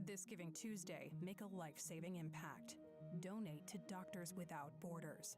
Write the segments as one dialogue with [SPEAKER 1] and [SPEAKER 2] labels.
[SPEAKER 1] This Giving Tuesday, make a life-saving impact. Donate to Doctors Without Borders.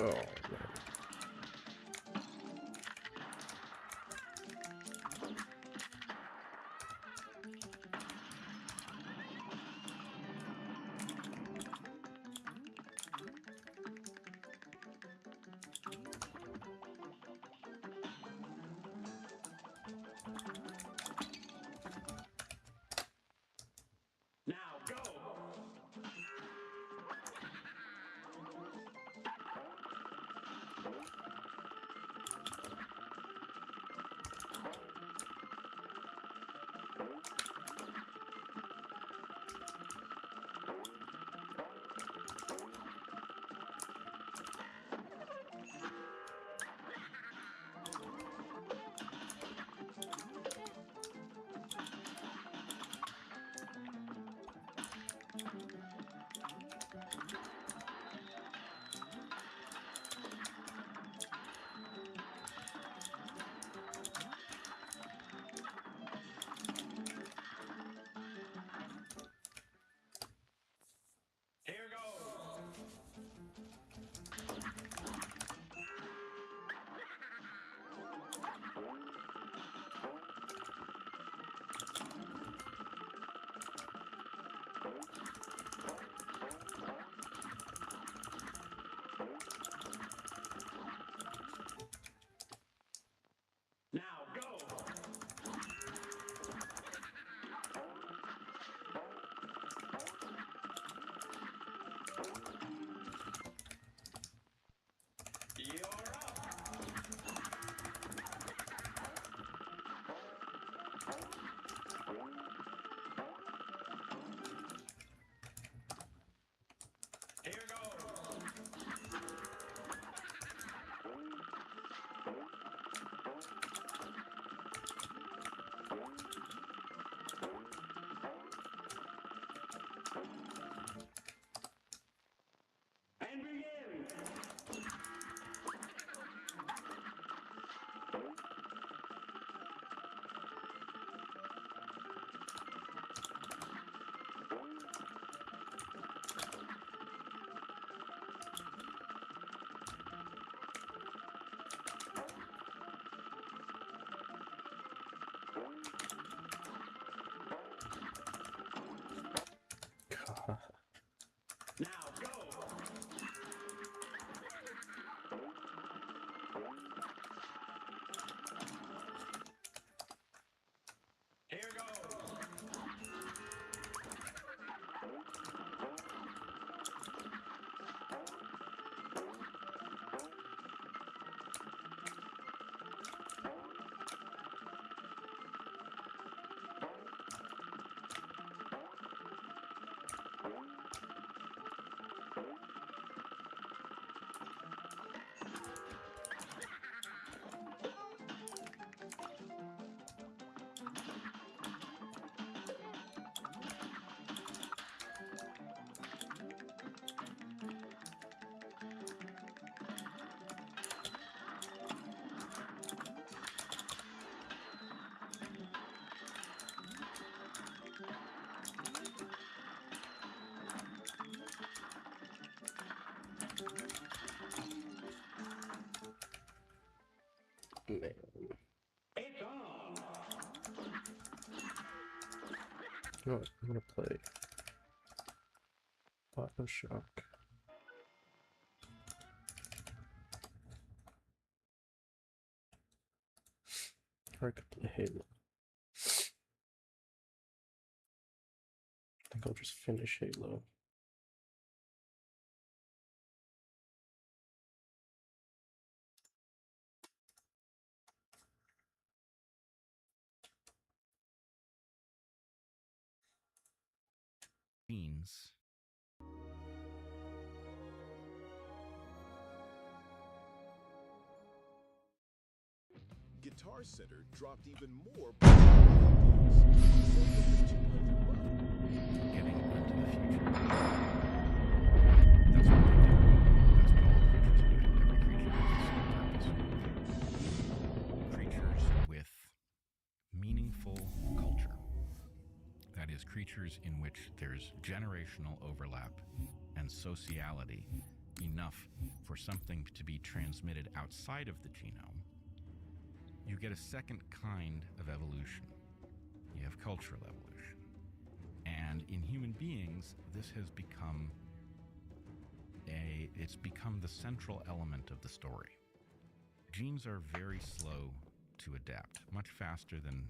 [SPEAKER 2] Oh, man. God. Man. You know what? I'm gonna play Bioshock. Or I could play Halo. I think I'll just finish Halo.
[SPEAKER 3] Beans.
[SPEAKER 4] Guitar Center dropped even more.
[SPEAKER 3] Getting into the future. That's what they do. That's what all creatures do. Every creature has a purpose. Creatures with meaningful culture. That is, creatures in which there's generational overlap and sociality enough for something to be transmitted outside of the genome, you get a second kind of evolution. You have cultural evolution. And in human beings, this has become it's become the central element of the story. Genes are very slow to adapt, much faster than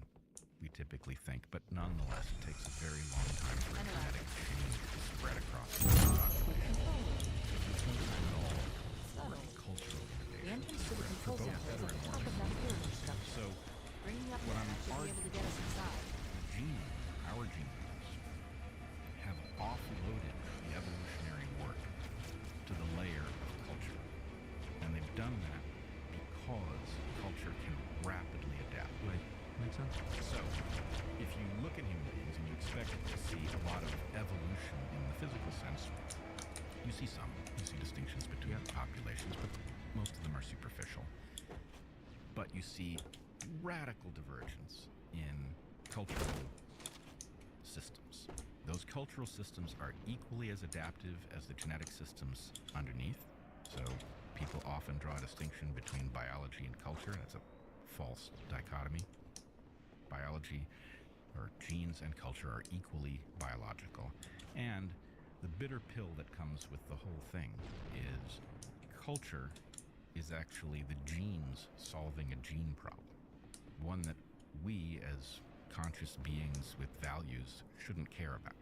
[SPEAKER 3] we typically think, but nonetheless, it takes a very long time for a genetic change to spread across the population. It's no time at all for cultural
[SPEAKER 5] The
[SPEAKER 3] innovation.
[SPEAKER 5] entrance to the
[SPEAKER 3] For
[SPEAKER 5] control
[SPEAKER 3] both
[SPEAKER 5] center is
[SPEAKER 3] better
[SPEAKER 5] at
[SPEAKER 3] and
[SPEAKER 5] the top
[SPEAKER 3] worse.
[SPEAKER 5] of that pyramid structure.
[SPEAKER 3] So
[SPEAKER 5] Bring me up
[SPEAKER 3] what
[SPEAKER 5] there
[SPEAKER 3] I'm
[SPEAKER 5] and I should be able to get us inside.
[SPEAKER 3] genes, our genes, have offloaded the evolutionary work to the layer of culture. And they've done that because culture can rapidly adapt.
[SPEAKER 6] Right. Makes sense.
[SPEAKER 3] So, if you look at human beings and you expect to see a lot of evolution in the physical sense, you see some. You see distinctions between populations, but most of them are superficial. But you see radical divergence in cultural systems. Those cultural systems are equally as adaptive as the genetic systems underneath. So people often draw a distinction between biology and culture. That's a false dichotomy. Biology, or genes and culture, are equally biological. And the bitter pill that comes with the whole thing is culture is actually the genes solving a gene problem. One that we, as conscious beings with values, shouldn't care about.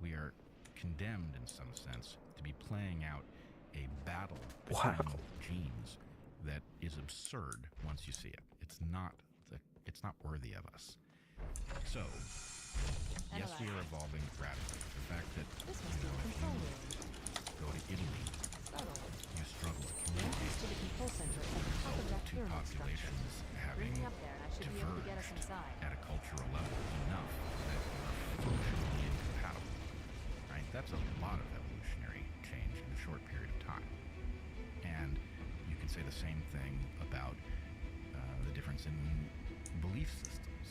[SPEAKER 3] We are condemned, in some sense, to be playing out a battle between genes that is absurd once you see it. It's not worthy of us. So, yes, we are evolving rapidly. The fact that
[SPEAKER 5] This must be the control room.
[SPEAKER 3] go to Italy,
[SPEAKER 5] Subtle.
[SPEAKER 3] you struggle to
[SPEAKER 5] The entrance to
[SPEAKER 3] communicate.
[SPEAKER 5] the control center is at the top of that
[SPEAKER 3] Two
[SPEAKER 5] pyramid structure.
[SPEAKER 3] populations having
[SPEAKER 5] Bring me up there and I should be able to get us
[SPEAKER 3] diverged
[SPEAKER 5] inside.
[SPEAKER 3] at a cultural level enough that are functionally incompatible. Right? That's a lot of evolutionary change in a short period of time. And you can say the same thing about the difference in belief systems.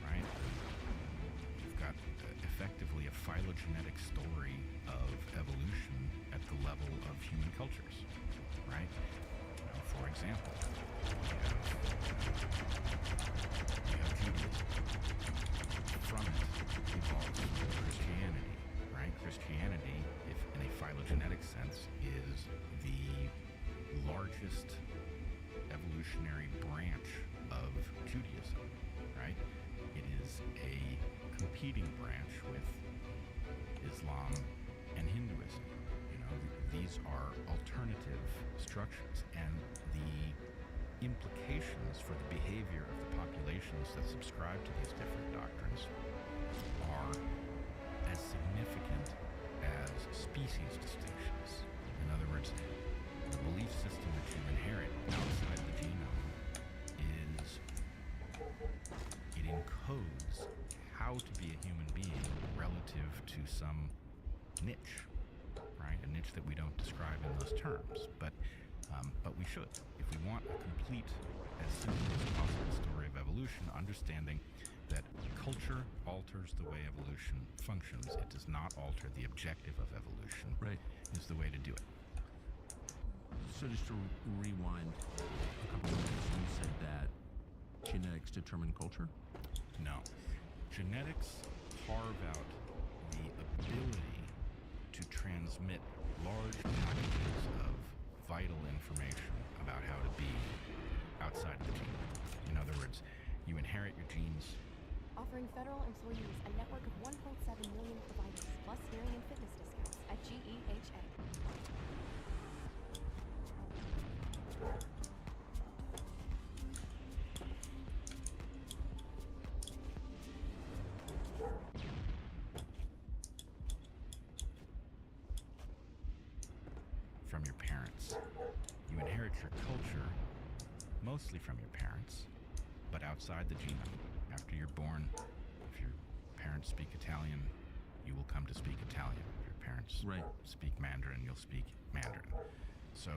[SPEAKER 3] Right? You've got effectively a phylogenetic story of evolution at the level of human cultures. Right? For example, you have Judaism. From it evolves Christianity, right? Christianity, if in a phylogenetic sense, is the largest evolutionary branch of Judaism, right? It is a competing branch with Islam and Hinduism. You know, these are alternative structures, and the implications for the behavior of the populations that subscribe to these different doctrines are as significant as species distinctions. In other words, the belief system that you inherit outside the genome it encodes how to be a human being relative to some niche, right? A niche that we don't describe in those terms, but we should. If we want a complete, as simple as possible story of evolution, understanding that culture alters the way evolution functions, it does not alter the objective of evolution,
[SPEAKER 6] Right.
[SPEAKER 3] is the way to do it.
[SPEAKER 6] So just to rewind a couple of minutes, you said that genetics determine culture?
[SPEAKER 3] No. Genetics carve out the ability to transmit large packages of vital information about how to be outside the genome. In other words, you inherit your genes.
[SPEAKER 7] Offering federal employees a network of 1.7 million providers, plus hearing and fitness discounts at GEHA.
[SPEAKER 3] From your parents. You inherit your culture mostly from your parents, but outside the genome. After you're born, if your parents speak Italian, you will come to speak Italian. If your parents
[SPEAKER 6] Right.
[SPEAKER 3] speak Mandarin, you'll speak Mandarin. So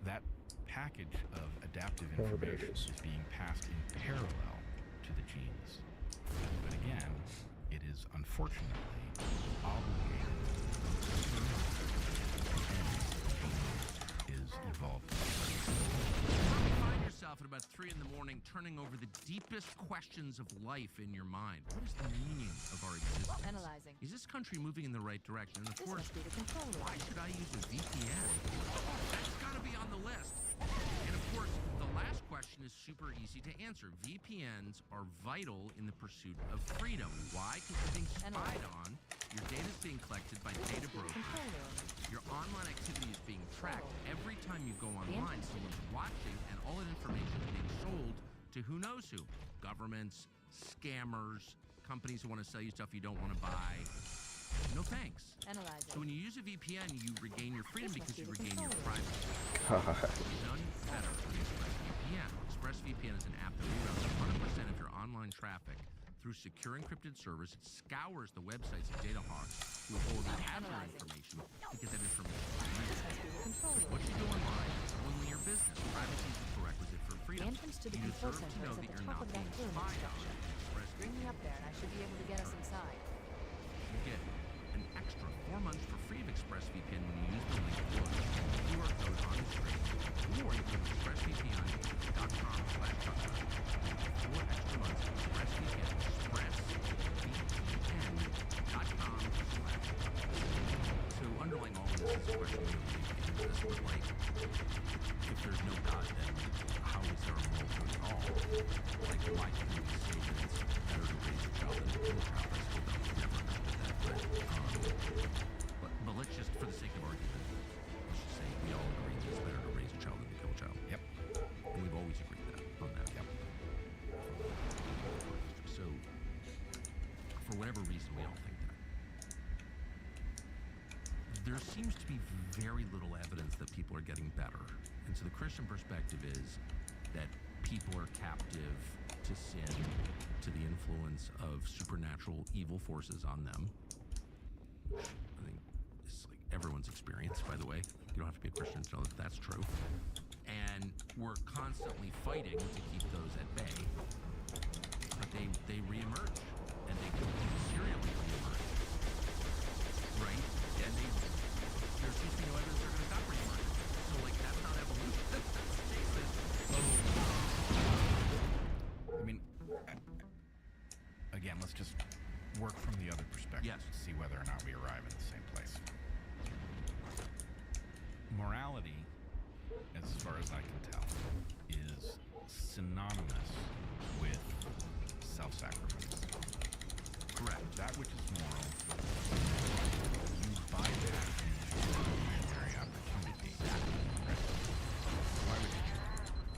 [SPEAKER 3] that package of adaptive
[SPEAKER 2] Oh, there it
[SPEAKER 3] information
[SPEAKER 2] is.
[SPEAKER 3] is being passed in parallel to the genes. But again, it is unfortunately obligated to ends
[SPEAKER 6] at 3 in the morning, turning over the deepest questions of life in your mind. What is the meaning of our existence?
[SPEAKER 5] Analyzing.
[SPEAKER 6] Is this country moving in the right direction? And of
[SPEAKER 5] This
[SPEAKER 6] course,
[SPEAKER 5] must be the control room.
[SPEAKER 6] why should I use a VPN? That's got to be on the list. And of course, the last question is super easy to answer. VPNs are vital in the pursuit of freedom. Why? Because you're being spied on. Your data is being collected by data brokers.
[SPEAKER 5] Control room.
[SPEAKER 6] Your online activity is being tracked. Every time you go online, someone's watching, and all that information is being sold to who knows who. Governments, scammers, companies who want to sell you stuff you don't want to buy. No thanks.
[SPEAKER 5] Analyzing.
[SPEAKER 6] So when you use a VPN, you regain your freedom
[SPEAKER 5] This must
[SPEAKER 6] because you
[SPEAKER 5] be the
[SPEAKER 6] regain your
[SPEAKER 5] control
[SPEAKER 6] privacy.
[SPEAKER 2] God.
[SPEAKER 6] None better than ExpressVPN. ExpressVPN is an app that reroutes 100% of your online traffic through secure encrypted servers. It scours the websites of data hawks who already have your information to get that information.
[SPEAKER 5] This must be the control room.
[SPEAKER 6] What you do online is only your business. Privacy is a prerequisite for
[SPEAKER 5] The
[SPEAKER 6] freedom.
[SPEAKER 5] entrance to the
[SPEAKER 6] You
[SPEAKER 5] control
[SPEAKER 6] deserve to
[SPEAKER 5] center
[SPEAKER 6] know
[SPEAKER 5] is
[SPEAKER 6] that
[SPEAKER 5] at the
[SPEAKER 6] you're
[SPEAKER 5] top
[SPEAKER 6] not
[SPEAKER 5] of that
[SPEAKER 6] being
[SPEAKER 5] pyramid
[SPEAKER 6] spied on.
[SPEAKER 5] structure. Bring me up there and I should be able to get us inside.
[SPEAKER 6] You get an extra 4 months for free of ExpressVPN when you use the link below. QR code on the screen, or you go to expressvpn.com/Chuck. 4 extra months of ExpressVPN. ExpressVPN.com/Chuck. So underlying all of this is a question of this, but like, if there's no God, then how is there a moral code at all? Like, why couldn't we say that it's better to raise a child than to kill a child? I still don't never understood that, but let's just, for the sake of argument, let's just say we all agree that it's better to raise a child than to kill a child.
[SPEAKER 3] Yep.
[SPEAKER 6] And we've always agreed on that.
[SPEAKER 3] Yep.
[SPEAKER 6] So, for whatever reason, we all think that. There seems to be very little evidence that people are getting better. And so the Christian perspective is that people are captive to sin, to the influence of supernatural evil forces on them. I think it's like everyone's experience, by the way. You don't have to be a Christian to know that that's true. And we're constantly fighting to keep those at bay. But they reemerge, and they serially reemerge. Right? And there seems to be no evidence they're going to stop reemerging. So, like, that's not evolution. That's stasis.
[SPEAKER 3] I mean, again, let's just work from the other perspective
[SPEAKER 6] Yes.
[SPEAKER 3] to see whether or not we arrive at the same place. Morality, as far as I can tell, is synonymous with self-sacrifice.
[SPEAKER 6] Correct.
[SPEAKER 3] That which is moral, you bypass an evolutionary opportunity. Right?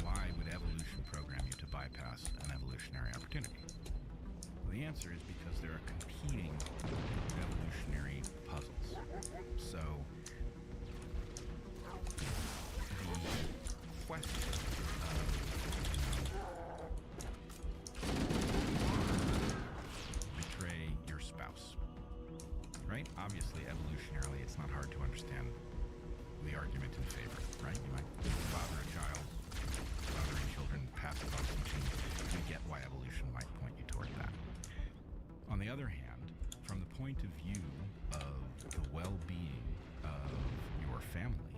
[SPEAKER 3] Why would evolution program you to bypass an evolutionary opportunity? Well, the answer is because there are competing evolutionary puzzles. So, the question of betray your spouse, right? Obviously, evolutionarily, it's not hard to understand the argument in favor, right? You might father a child, fathering children, passive teaching. You get why evolution might point you toward that. On the other hand, from the point of view of the well-being of your family,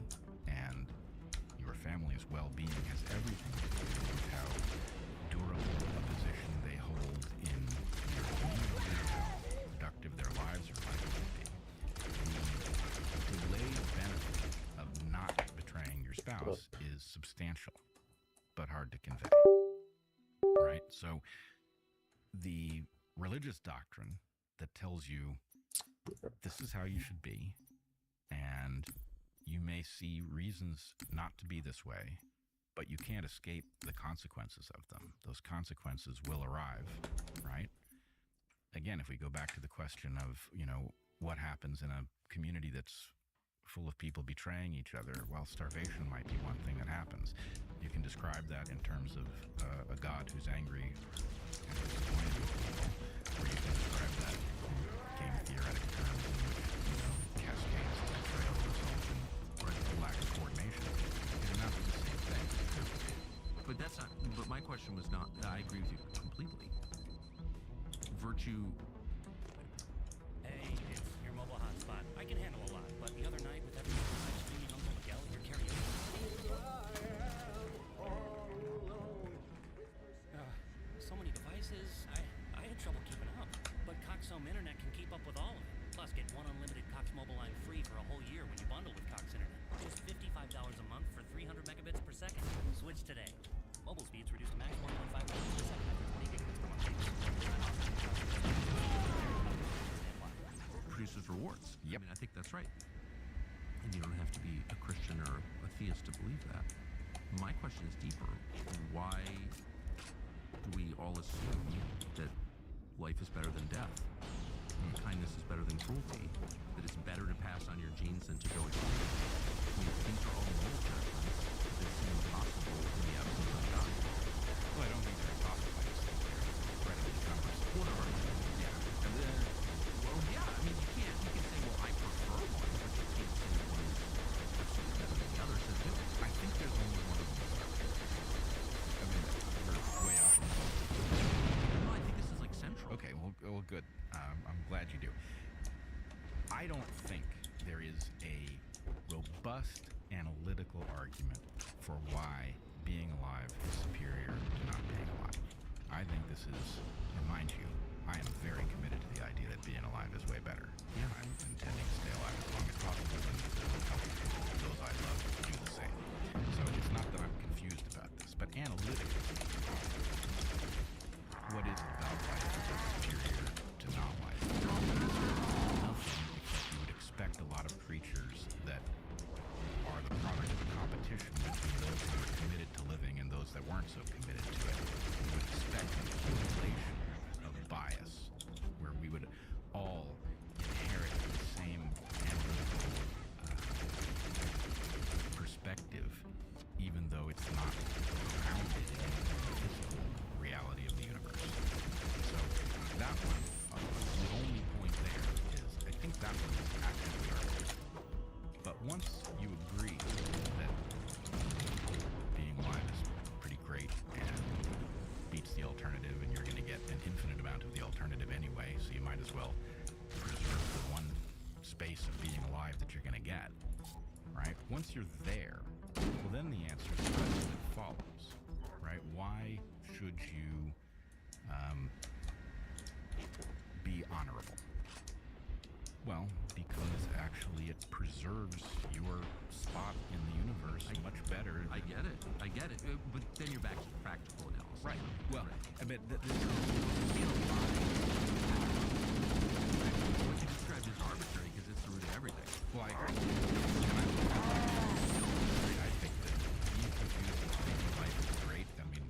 [SPEAKER 3] and your family's well-being has everything to do with how durable a position they hold in your community, how productive their lives are likely to be. The delayed benefit of not betraying your spouse is substantial, but hard to convey. Right? So the religious doctrine that tells you this is how you should be, and you may see reasons not to be this way, but you can't escape the consequences of them. Those consequences will arrive, right? Again, if we go back to the question of, what happens in a community that's full of people betraying each other, well, starvation might be one thing that happens. You can describe that in terms of a God who's angry and disappointed with people, or you can describe that in game theoretic terms in which, cascades of betrayal result in lack of coordination. They're not the same thing.
[SPEAKER 6] But that's not. But my question was not. I agree with you completely. Virtue.
[SPEAKER 8] Hey, it's your mobile hotspot. I can handle a lot, but the other night with everyone live streaming Uncle Miguel at your karaoke. for a whole year when you bundle with Cox Internet. Just $55 a month for 300 megabits per second. Switch today. Mobile speeds reduced to max 1.5 megabits per second after 20 gigabits per month.
[SPEAKER 6] Produces rewards.
[SPEAKER 3] Yep.
[SPEAKER 6] I mean, I think that's right. And you don't have to be a Christian or a theist to believe that. My question is deeper. Why do we all assume that life is better than death? Kindness is better than cruelty? That it's better to pass on your genes than to go extinct? I mean, these are all moral judgments that seem impossible in the absence of God.
[SPEAKER 3] Well, I don't think they're impossible. I just think they're incredibly cumbersome.
[SPEAKER 6] What are they?
[SPEAKER 3] Yeah.
[SPEAKER 6] And then, well, yeah, I mean, you can say, well, I prefer one, but you can't say one is absolutely better than the other, says who?
[SPEAKER 3] I think there's only one of them. I mean, we're way off.
[SPEAKER 6] No, I think this is like central.
[SPEAKER 3] Okay, well, good. I'm glad you do. I don't think there is a robust analytical argument for why being alive is superior to not being alive. I think this is, and mind you, I am very committed to the idea that being alive is way better.
[SPEAKER 6] Yeah.
[SPEAKER 3] I'm intending to stay alive as long as possible and help those I love do the same. So it's not that I'm confused about this, but analytically, what is it about life that is superior to not life? Nothing, except you would expect a lot of creatures that are the product of a competition between those who are committed to living and those that weren't so committed to it. You would expect an accumulation of bias, where we would all inherit the same analytical perspective, even though it's not grounded in the physical reality of the universe. So that one, the only point there is, I think that one is actually arguable. But once you agree that being alive is pretty great and beats the alternative, and you're going to get an infinite amount of the alternative anyway, so you might as well preserve the one space of being alive that you're going to get, right? Once you're there, well, then the answer to the question that follows, right? Why should you be honorable? Well, because actually it preserves your spot in the universe much better.
[SPEAKER 6] I get it. But then you're back to the practical analysis.
[SPEAKER 3] Right. Well, I mean,
[SPEAKER 6] What you described is arbitrary because it's the root of everything.
[SPEAKER 3] well, I agree. I think that being confused with thinking life is great. I mean,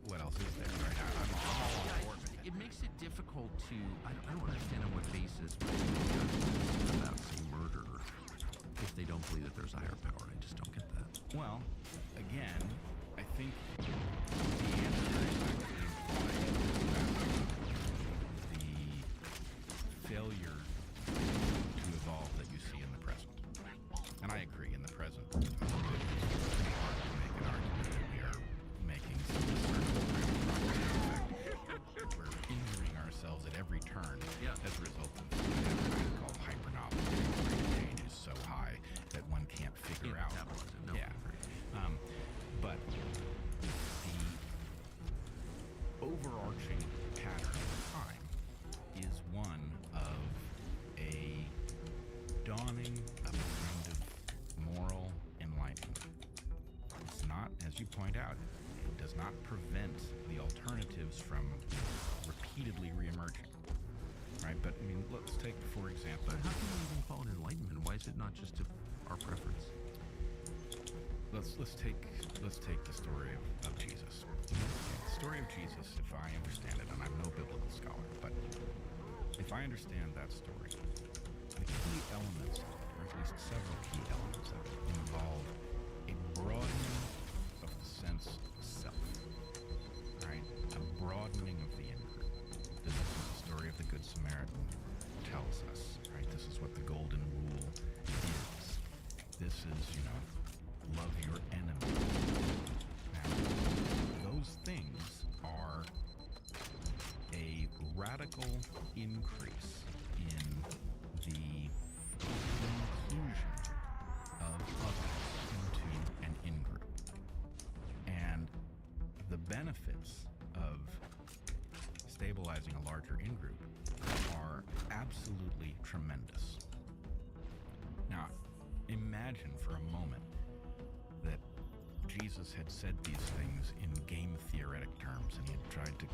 [SPEAKER 3] what else is there, right? I'm all on board with it.
[SPEAKER 6] It makes it difficult to. I don't understand on what basis people about say murder if they don't believe that there's a higher power. I just don't get that.
[SPEAKER 3] Well, again, I think the answer is actually the failure to evolve that you see in the present. And I agree, in the present, it's pretty hard to make an argument that we are making some discernible kind of progress. In fact, we're injuring ourselves at every turn as a result of something called hypernovelty. The rate of change is so high that one can't figure out.
[SPEAKER 6] Metabolize it. No,
[SPEAKER 3] Yeah. But the overarching pattern of time is one of a dawning of a kind of moral enlightenment. It's not, as you point out, it does not prevent the alternatives from repeatedly reemerging. Right? But I mean, let's take, for example,
[SPEAKER 6] But how can we even call it enlightenment? Why is it not just our preference?
[SPEAKER 3] let's take the story of Jesus. The story of Jesus, if I understand it, and I'm no biblical scholar, but if I understand that story, the key elements of it, or at least several key elements of it, involve a broadening of the sense of self, right? A broadening of the in-group. This is what the story of the Good Samaritan tells us, right? This is what the Golden Rule is. This is, love your enemy. Now, those things are a radical increase in the inclusion of others into an in-group. And the benefits of stabilizing a larger in-group are absolutely tremendous. Now, imagine for a moment that Jesus had said these things in game theoretic terms, and he had tried to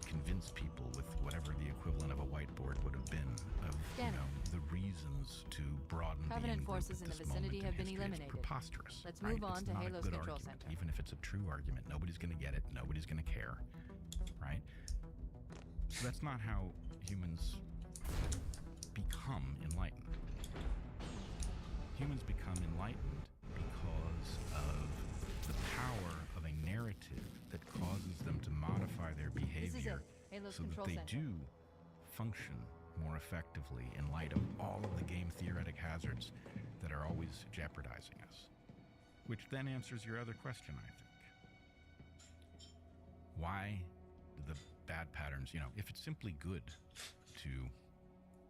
[SPEAKER 3] convince people with whatever the equivalent of a whiteboard would have been of the reasons to broaden
[SPEAKER 5] Covenant
[SPEAKER 3] the in-group
[SPEAKER 5] forces
[SPEAKER 3] at
[SPEAKER 5] in the
[SPEAKER 3] this moment
[SPEAKER 5] vicinity
[SPEAKER 3] in
[SPEAKER 5] have been
[SPEAKER 3] history. It's
[SPEAKER 5] eliminated.
[SPEAKER 3] preposterous.
[SPEAKER 5] Let's
[SPEAKER 3] right?
[SPEAKER 5] move on
[SPEAKER 3] It's
[SPEAKER 5] to
[SPEAKER 3] not a
[SPEAKER 5] Halo's
[SPEAKER 3] good
[SPEAKER 5] control
[SPEAKER 3] argument.
[SPEAKER 5] center.
[SPEAKER 3] Even if it's a true argument, nobody's going to get it. Nobody's going to care, right? So that's not how humans become enlightened. Humans become enlightened because of the power of a narrative that causes them to modify their
[SPEAKER 5] This is
[SPEAKER 3] behavior
[SPEAKER 5] it. Halo's
[SPEAKER 3] so that
[SPEAKER 5] control
[SPEAKER 3] they
[SPEAKER 5] center.
[SPEAKER 3] do function more effectively in light of all of the game theoretic hazards that are always jeopardizing us. Which then answers your other question, I think. Why do the bad patterns, if it's simply good to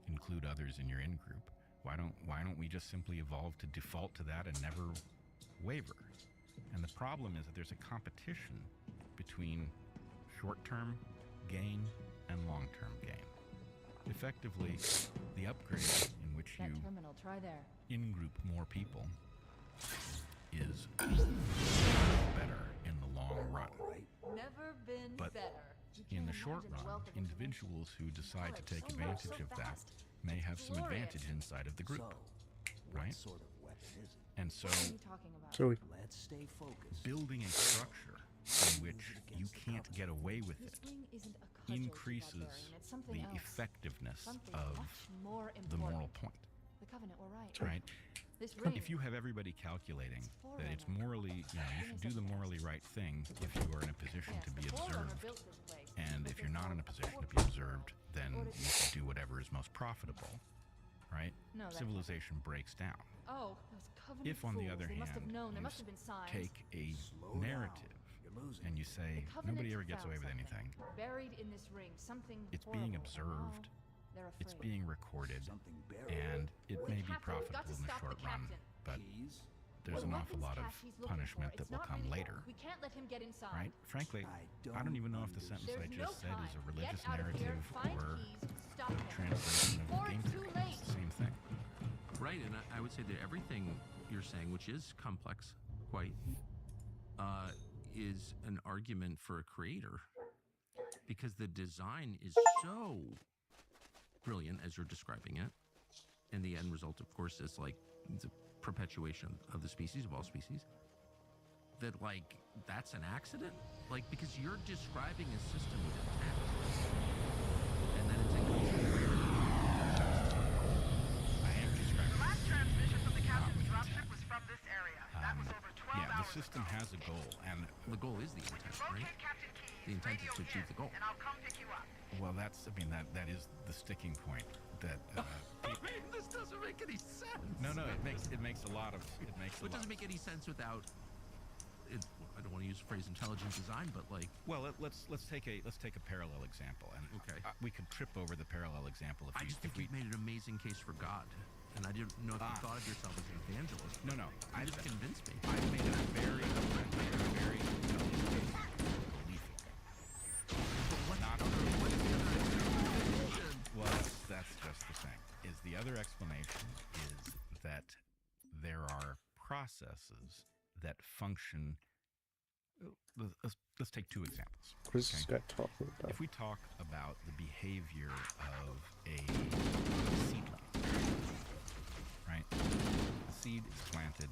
[SPEAKER 3] include others in your in-group, why don't we just simply evolve to default to that and never waver? And the problem is that there's a competition between short-term gain and long-term gain. Effectively, the upgrade in which
[SPEAKER 5] That
[SPEAKER 3] you
[SPEAKER 5] terminal, try there.
[SPEAKER 3] in-group more people is better in the long run.
[SPEAKER 5] Never been
[SPEAKER 3] But
[SPEAKER 5] better.
[SPEAKER 3] in the short run, individuals who decide to take advantage of that may have some advantage inside of the group, right?
[SPEAKER 9] Sort of weapon is it?
[SPEAKER 3] And so
[SPEAKER 5] What are you talking about?
[SPEAKER 2] So
[SPEAKER 9] Let's stay focused.
[SPEAKER 3] building a structure in which you can't get away with
[SPEAKER 5] This
[SPEAKER 3] it
[SPEAKER 5] ring isn't a cudgel,
[SPEAKER 3] increases
[SPEAKER 5] Barbarian. It's something
[SPEAKER 3] the
[SPEAKER 5] else.
[SPEAKER 3] effectiveness
[SPEAKER 5] Something
[SPEAKER 3] of
[SPEAKER 5] much more
[SPEAKER 3] the
[SPEAKER 5] important.
[SPEAKER 3] moral point,
[SPEAKER 5] The Covenant were right.
[SPEAKER 3] right?
[SPEAKER 5] This ring.
[SPEAKER 3] If you have everybody calculating that it's morally, you should do the morally right thing if you are in a position
[SPEAKER 5] Yes,
[SPEAKER 3] to be
[SPEAKER 5] the Forerunner
[SPEAKER 3] observed.
[SPEAKER 5] built this place.
[SPEAKER 3] And
[SPEAKER 5] But
[SPEAKER 3] if you're
[SPEAKER 5] there's
[SPEAKER 3] not in
[SPEAKER 5] no
[SPEAKER 3] a position to be
[SPEAKER 5] fortress.
[SPEAKER 3] observed, then
[SPEAKER 5] Or
[SPEAKER 3] you
[SPEAKER 5] to-
[SPEAKER 3] should do whatever is most profitable, right?
[SPEAKER 5] No, that-
[SPEAKER 3] Civilization breaks down.
[SPEAKER 5] Oh, those Covenant
[SPEAKER 3] If, on the
[SPEAKER 5] fools,
[SPEAKER 3] other
[SPEAKER 5] they must have
[SPEAKER 3] hand,
[SPEAKER 5] known. There
[SPEAKER 3] you
[SPEAKER 5] must have been signs.
[SPEAKER 3] take a
[SPEAKER 9] Slow down.
[SPEAKER 3] narrative
[SPEAKER 9] You're losing.
[SPEAKER 3] and you say
[SPEAKER 5] The Covenant
[SPEAKER 3] nobody ever gets
[SPEAKER 5] found
[SPEAKER 3] away with
[SPEAKER 5] something.
[SPEAKER 3] anything,
[SPEAKER 5] Buried in this ring, something
[SPEAKER 3] it's
[SPEAKER 5] horrible,
[SPEAKER 3] being
[SPEAKER 5] and
[SPEAKER 3] observed,
[SPEAKER 5] now they're
[SPEAKER 3] it's
[SPEAKER 5] afraid.
[SPEAKER 3] being recorded,
[SPEAKER 9] Something buried.
[SPEAKER 3] and it
[SPEAKER 5] Wait,
[SPEAKER 3] may be
[SPEAKER 5] Captain, we've got
[SPEAKER 3] profitable
[SPEAKER 5] to
[SPEAKER 3] in the
[SPEAKER 5] stop the
[SPEAKER 3] short run,
[SPEAKER 5] captain.
[SPEAKER 3] but
[SPEAKER 9] Keys?
[SPEAKER 3] there's
[SPEAKER 5] The
[SPEAKER 3] an awful
[SPEAKER 5] weapons
[SPEAKER 3] lot of
[SPEAKER 5] cache he's looking
[SPEAKER 3] punishment
[SPEAKER 5] for,
[SPEAKER 3] that
[SPEAKER 5] it's
[SPEAKER 3] will
[SPEAKER 5] not
[SPEAKER 3] come
[SPEAKER 5] really-
[SPEAKER 3] later,
[SPEAKER 5] We can't let him get inside.
[SPEAKER 3] right? Frankly, I don't even know if the sentence I
[SPEAKER 5] There's no
[SPEAKER 3] just said
[SPEAKER 5] time.
[SPEAKER 3] is a religious
[SPEAKER 5] Get out of here,
[SPEAKER 3] narrative
[SPEAKER 5] find
[SPEAKER 3] or
[SPEAKER 5] keys, stop him.
[SPEAKER 3] translation of
[SPEAKER 5] Or
[SPEAKER 3] game
[SPEAKER 5] too
[SPEAKER 3] theory.
[SPEAKER 5] late.
[SPEAKER 3] It's the same thing.
[SPEAKER 6] Right, and I would say that everything you're saying, which is complex, quite, is an argument for a creator, because the design is so brilliant as you're describing it, and the end result, of course, is like the perpetuation of the species, of all species. That that's an accident, because you're describing a system with intent, and then it's
[SPEAKER 3] I am describing.
[SPEAKER 10] Last transmission from the captain's dropship was from this area. That was over 12
[SPEAKER 3] Yeah, the
[SPEAKER 10] hours
[SPEAKER 3] system
[SPEAKER 10] ago.
[SPEAKER 3] has a goal, and
[SPEAKER 6] the goal is the intent, right?
[SPEAKER 10] Locate Captain Keys.
[SPEAKER 6] The intent is
[SPEAKER 10] radio
[SPEAKER 6] to achieve
[SPEAKER 10] him,
[SPEAKER 6] the goal.
[SPEAKER 10] And I'll come pick you up.
[SPEAKER 3] well, that is the sticking point. That
[SPEAKER 6] This doesn't make any sense.
[SPEAKER 3] no, it makes a lot of
[SPEAKER 6] It doesn't make any sense without. I don't want to use the phrase intelligent design, but
[SPEAKER 3] Well, let's take a parallel example, and
[SPEAKER 6] Okay.
[SPEAKER 3] we could trip over the parallel example if
[SPEAKER 6] I just think
[SPEAKER 3] we
[SPEAKER 6] you've made an amazing case for God, and I didn't know if you thought of yourself as an evangelist.
[SPEAKER 3] no,
[SPEAKER 6] You
[SPEAKER 3] I
[SPEAKER 6] just convinced me.
[SPEAKER 3] I've made a very intelligent case for belief. Not well, that's just the thing. Is the other explanation is that there are processes that function. Let's take two examples.
[SPEAKER 2] What is this guy talking about?
[SPEAKER 3] If we talk about the behavior of a seedling, right? The seed is planted,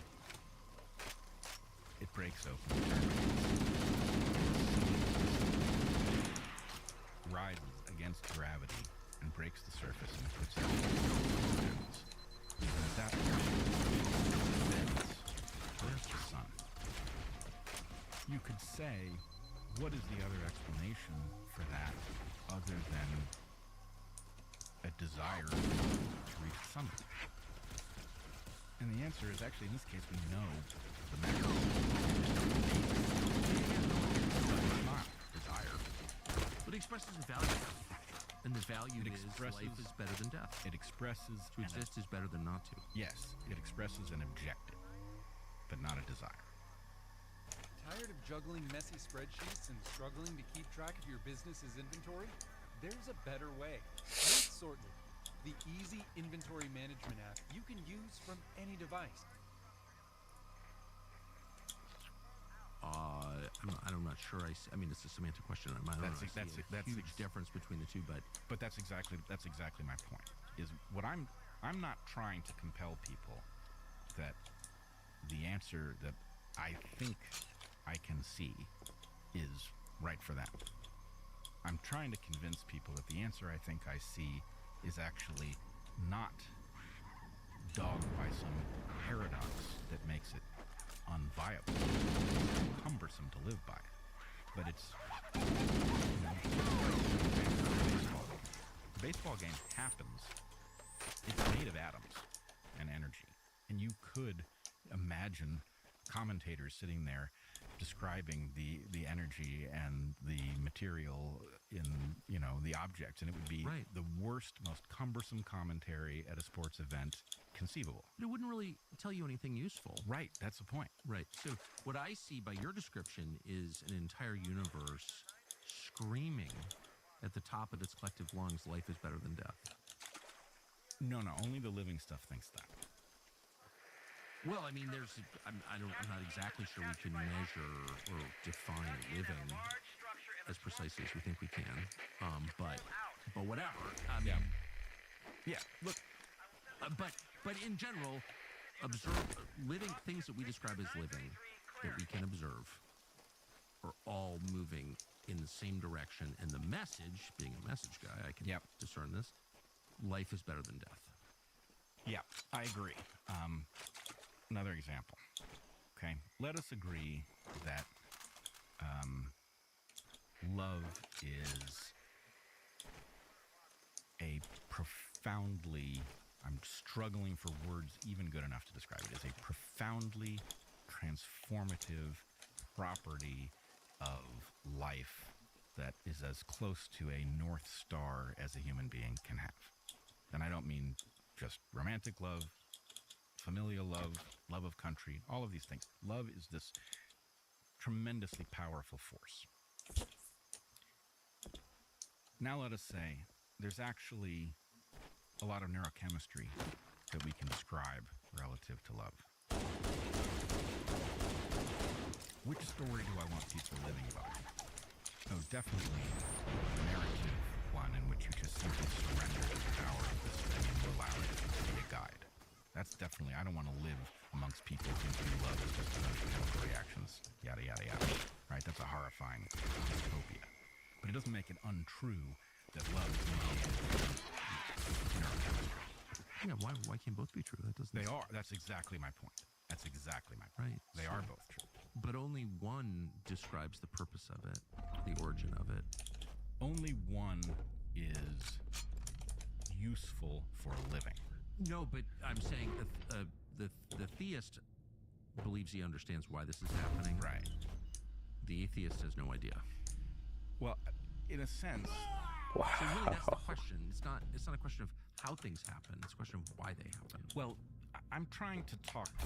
[SPEAKER 3] it breaks open, rises against gravity and breaks the surface and puts out atoms. And at that point, where's the sun? You could say, what is the other explanation for that other than a desire to reach the summit? And the answer is actually, in this case, we know the mechanism. It's not desire.
[SPEAKER 6] But it expresses a value, and the value
[SPEAKER 3] It
[SPEAKER 6] is
[SPEAKER 3] expresses-
[SPEAKER 6] life is better than death.
[SPEAKER 3] It expresses
[SPEAKER 6] To exist is better than not to.
[SPEAKER 3] yes, it expresses an objective, but not a desire.
[SPEAKER 11] Tired of juggling messy spreadsheets and struggling to keep track of your business's inventory? There's a better way. Meet Sorted, the easy inventory management app you can use from any device.
[SPEAKER 6] I'm not sure. I mean, it's a semantic question. I don't know. I see a huge difference between the two,
[SPEAKER 3] but that's exactly my point. Is what I'm not trying to compel people that the answer that I think I can see is right for them. I'm trying to convince people that the answer I think I see is actually not dogged by some paradox that makes it unviable, cumbersome to live by. But it's, the baseball game happens. It's made of atoms and energy. And you could imagine commentators sitting there describing the energy and the material in, the objects, and it would be the worst, most cumbersome commentary at a sports event conceivable.
[SPEAKER 6] But it wouldn't really tell you anything useful.
[SPEAKER 3] Right, that's the point.
[SPEAKER 6] Right. So what I see by your description is an entire universe screaming at the top of its collective lungs, life is better than death.
[SPEAKER 3] No, only the living stuff thinks that.
[SPEAKER 6] Well, I mean, I'm not exactly sure we can measure or define living as precisely as we think we can. But whatever. I mean,
[SPEAKER 3] yeah. Look,
[SPEAKER 6] but in general, living things that we describe as living that we can observe are all moving in the same direction. And the message, being a message guy, I can discern this. Life is better than death.
[SPEAKER 3] Yeah, I agree. Another example. Okay, let us agree that love is a profoundly, I'm struggling for words even good enough to describe it, is a profoundly transformative property of life that is as close to a North Star as a human being can have. And I don't mean just romantic love, familial love, love of country, all of these things. Love is this tremendously powerful force. Now let us say there's actually a lot of neurochemistry that we can describe relative to love. Which story do I want people living by? Oh, definitely the narrative one in which you just simply surrender to the power of this thing and you allow it to be a guide. That's definitely, I don't want to live amongst people who think love is just a bunch of chemical reactions, yada, yada, yada. Right? That's a horrifying dystopia. But it doesn't make it untrue that love is neurochemistry.
[SPEAKER 6] Yeah, why can't both be true? That doesn't.
[SPEAKER 3] They are. That's exactly my point. That's exactly my point.
[SPEAKER 6] Right.
[SPEAKER 3] They are both true.
[SPEAKER 6] But only one describes the purpose of it, the origin of it.
[SPEAKER 3] Only one is useful for living.
[SPEAKER 6] No, but I'm saying the theist believes he understands why this is happening.
[SPEAKER 3] Right.
[SPEAKER 6] The atheist has no idea.
[SPEAKER 3] Well, in a sense.
[SPEAKER 2] Wow.
[SPEAKER 6] So really, that's the question. It's not a question of how things happen. It's a question of why they happen.
[SPEAKER 3] Well, I'm trying to talk to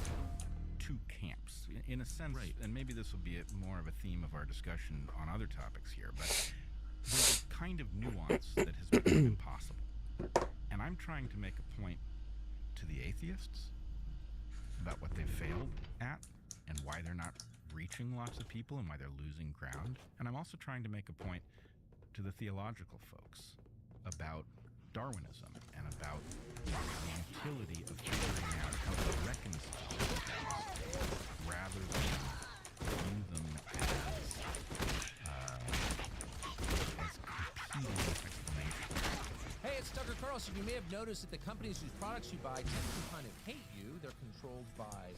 [SPEAKER 3] two camps, in a sense, and maybe this will be more of a theme of our discussion on other topics here, but there's a kind of nuance that has become impossible. And I'm trying to make a point to the atheists about what they've failed at and why they're not reaching lots of people and why they're losing ground. And I'm also trying to make a point to the theological folks about Darwinism and about the utility of figuring out how to reconcile things rather than view them as competing explanations.
[SPEAKER 12] Hey, it's Tucker Carlson. You may have noticed that the companies whose products you buy tend to kind of hate you. They're controlled by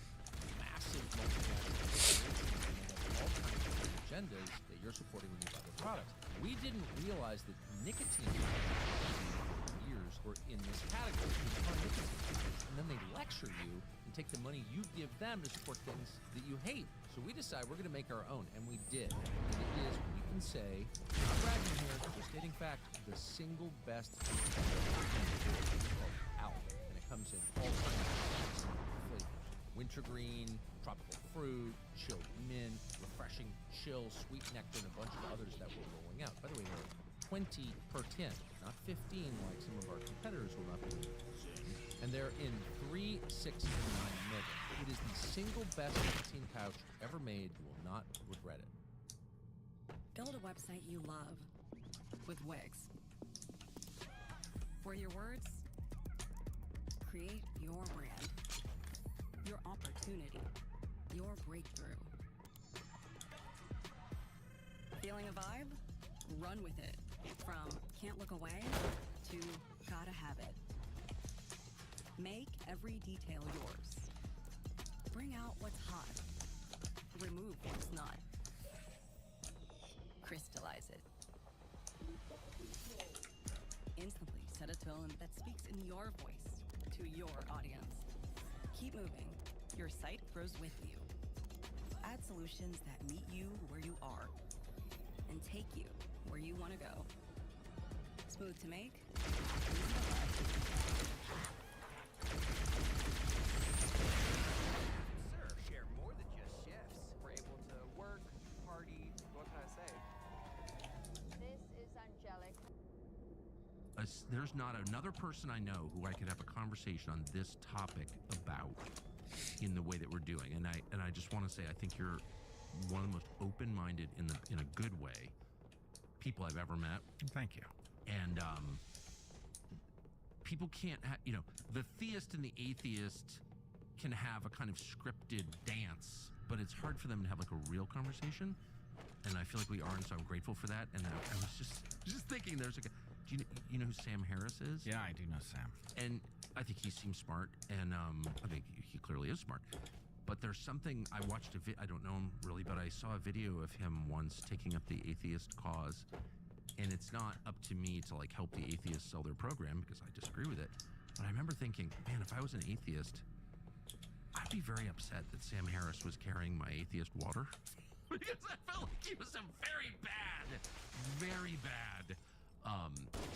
[SPEAKER 12] massive multinational corporations, and they have all kinds of agendas that you're supporting when you buy their products. We didn't realize that nicotine years were in this category. And then they lecture you and take the money you give them to support things that you hate. So we decided we're going to make our own, and we did. And it is, you can say, not bragging here, just stating fact, the single best out. And it comes in all kinds of flavors. Wintergreen, tropical fruit, chilled mint, refreshing chill, sweet nectar, and a bunch of others that we're rolling out. By the way, there are 20 per tin, not 15 like some of our competitors will not be soon. And they're in 3, 6, and 9 mega. It is the single best nicotine pouch ever made. You will not regret it.
[SPEAKER 13] Build a website you love with Wix. For your words, create your brand, your opportunity, your breakthrough. Feeling a vibe? Run with it. From can't look away to gotta have it. Make every detail yours. Bring out what's hot. Remove what's not. Crystallize it. Instantly set a tone that speaks in your voice to your audience. Keep moving. Your site grows with you. Add solutions that meet you where you are and take you where you want to go. Smooth to make, easy to love.
[SPEAKER 14] Sir, share more than just chefs. We're able to work, party, what can I say?
[SPEAKER 5] This is Angelic.
[SPEAKER 6] There's not another person I know who I could have a conversation on this topic about in the way that we're doing. And I just want to say, I think you're one of the most open-minded in a good way people I've ever met.
[SPEAKER 3] Thank you.
[SPEAKER 6] And people can't the theist and the atheist can have a kind of scripted dance, but it's hard for them to have like a real conversation. And I feel like we are, and so I'm grateful for that. And I was just thinking, there's like do you know who Sam Harris is?
[SPEAKER 3] Yeah, I do know Sam.
[SPEAKER 6] And I think he seems smart, and I think he clearly is smart. But there's something, I watched I don't know him really, but I saw a video of him once taking up the atheist cause. And it's not up to me to like help the atheists sell their program because I disagree with it. But I remember thinking, man, if I was an atheist, I'd be very upset that Sam Harris was carrying my atheist water. Because I felt like he was a very bad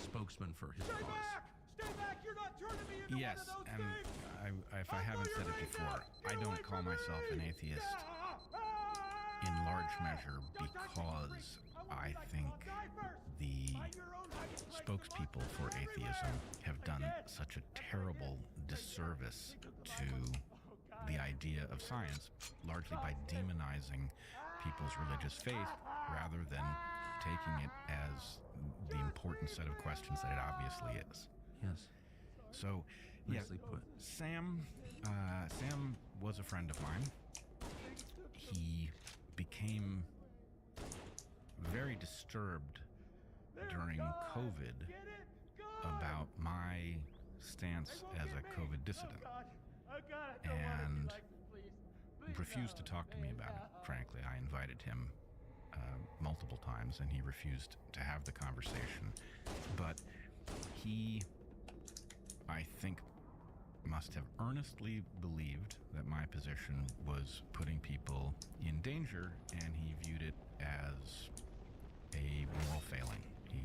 [SPEAKER 6] spokesman for his cause.
[SPEAKER 15] Stay back! You're not turning me into
[SPEAKER 3] Yes,
[SPEAKER 15] one of those
[SPEAKER 3] and
[SPEAKER 15] things!
[SPEAKER 3] if I haven't said it before, I don't call myself an atheist in large measure because I think the spokespeople for atheism have done such a terrible disservice to the idea of science, largely by demonizing people's religious faith rather than taking it as the important set of questions that it obviously is.
[SPEAKER 6] Yes.
[SPEAKER 3] So,
[SPEAKER 6] Nicely put.
[SPEAKER 3] Sam was a friend of mine. He became very disturbed during COVID about my stance as a COVID dissident and refused to talk to me about it. Frankly, I invited him multiple times and he refused to have the conversation. But he, I think, must have earnestly believed that my position was putting people in danger, and he viewed it as a moral failing. He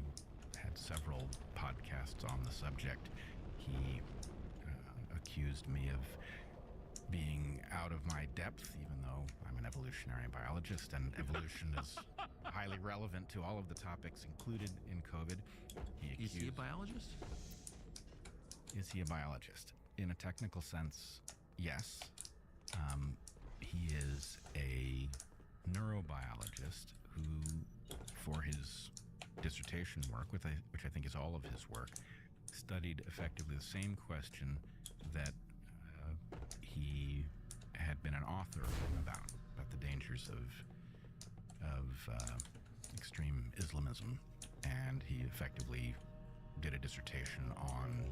[SPEAKER 3] had several podcasts on the subject. He accused me of being out of my depth, even though I'm an evolutionary biologist, and evolution is highly relevant to all of the topics included in COVID.
[SPEAKER 6] Is he a biologist?
[SPEAKER 3] Is he a biologist? In a technical sense, yes. He is a neurobiologist who, for his dissertation work, which I think is all of his work, studied effectively the same question that he had been an author about the dangers of extreme Islamism, and he effectively did a dissertation on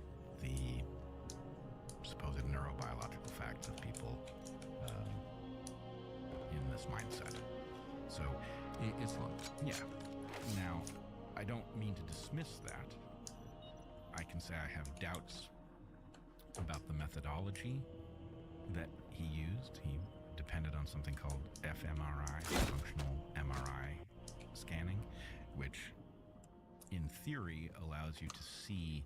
[SPEAKER 3] the supposed neurobiological facts of people in this mindset. So,
[SPEAKER 6] Islam.
[SPEAKER 3] Yeah. Now, I don't mean to dismiss that. I can say I have doubts about the methodology that he used. He depended on something called fMRI, functional MRI scanning, which in theory allows you to see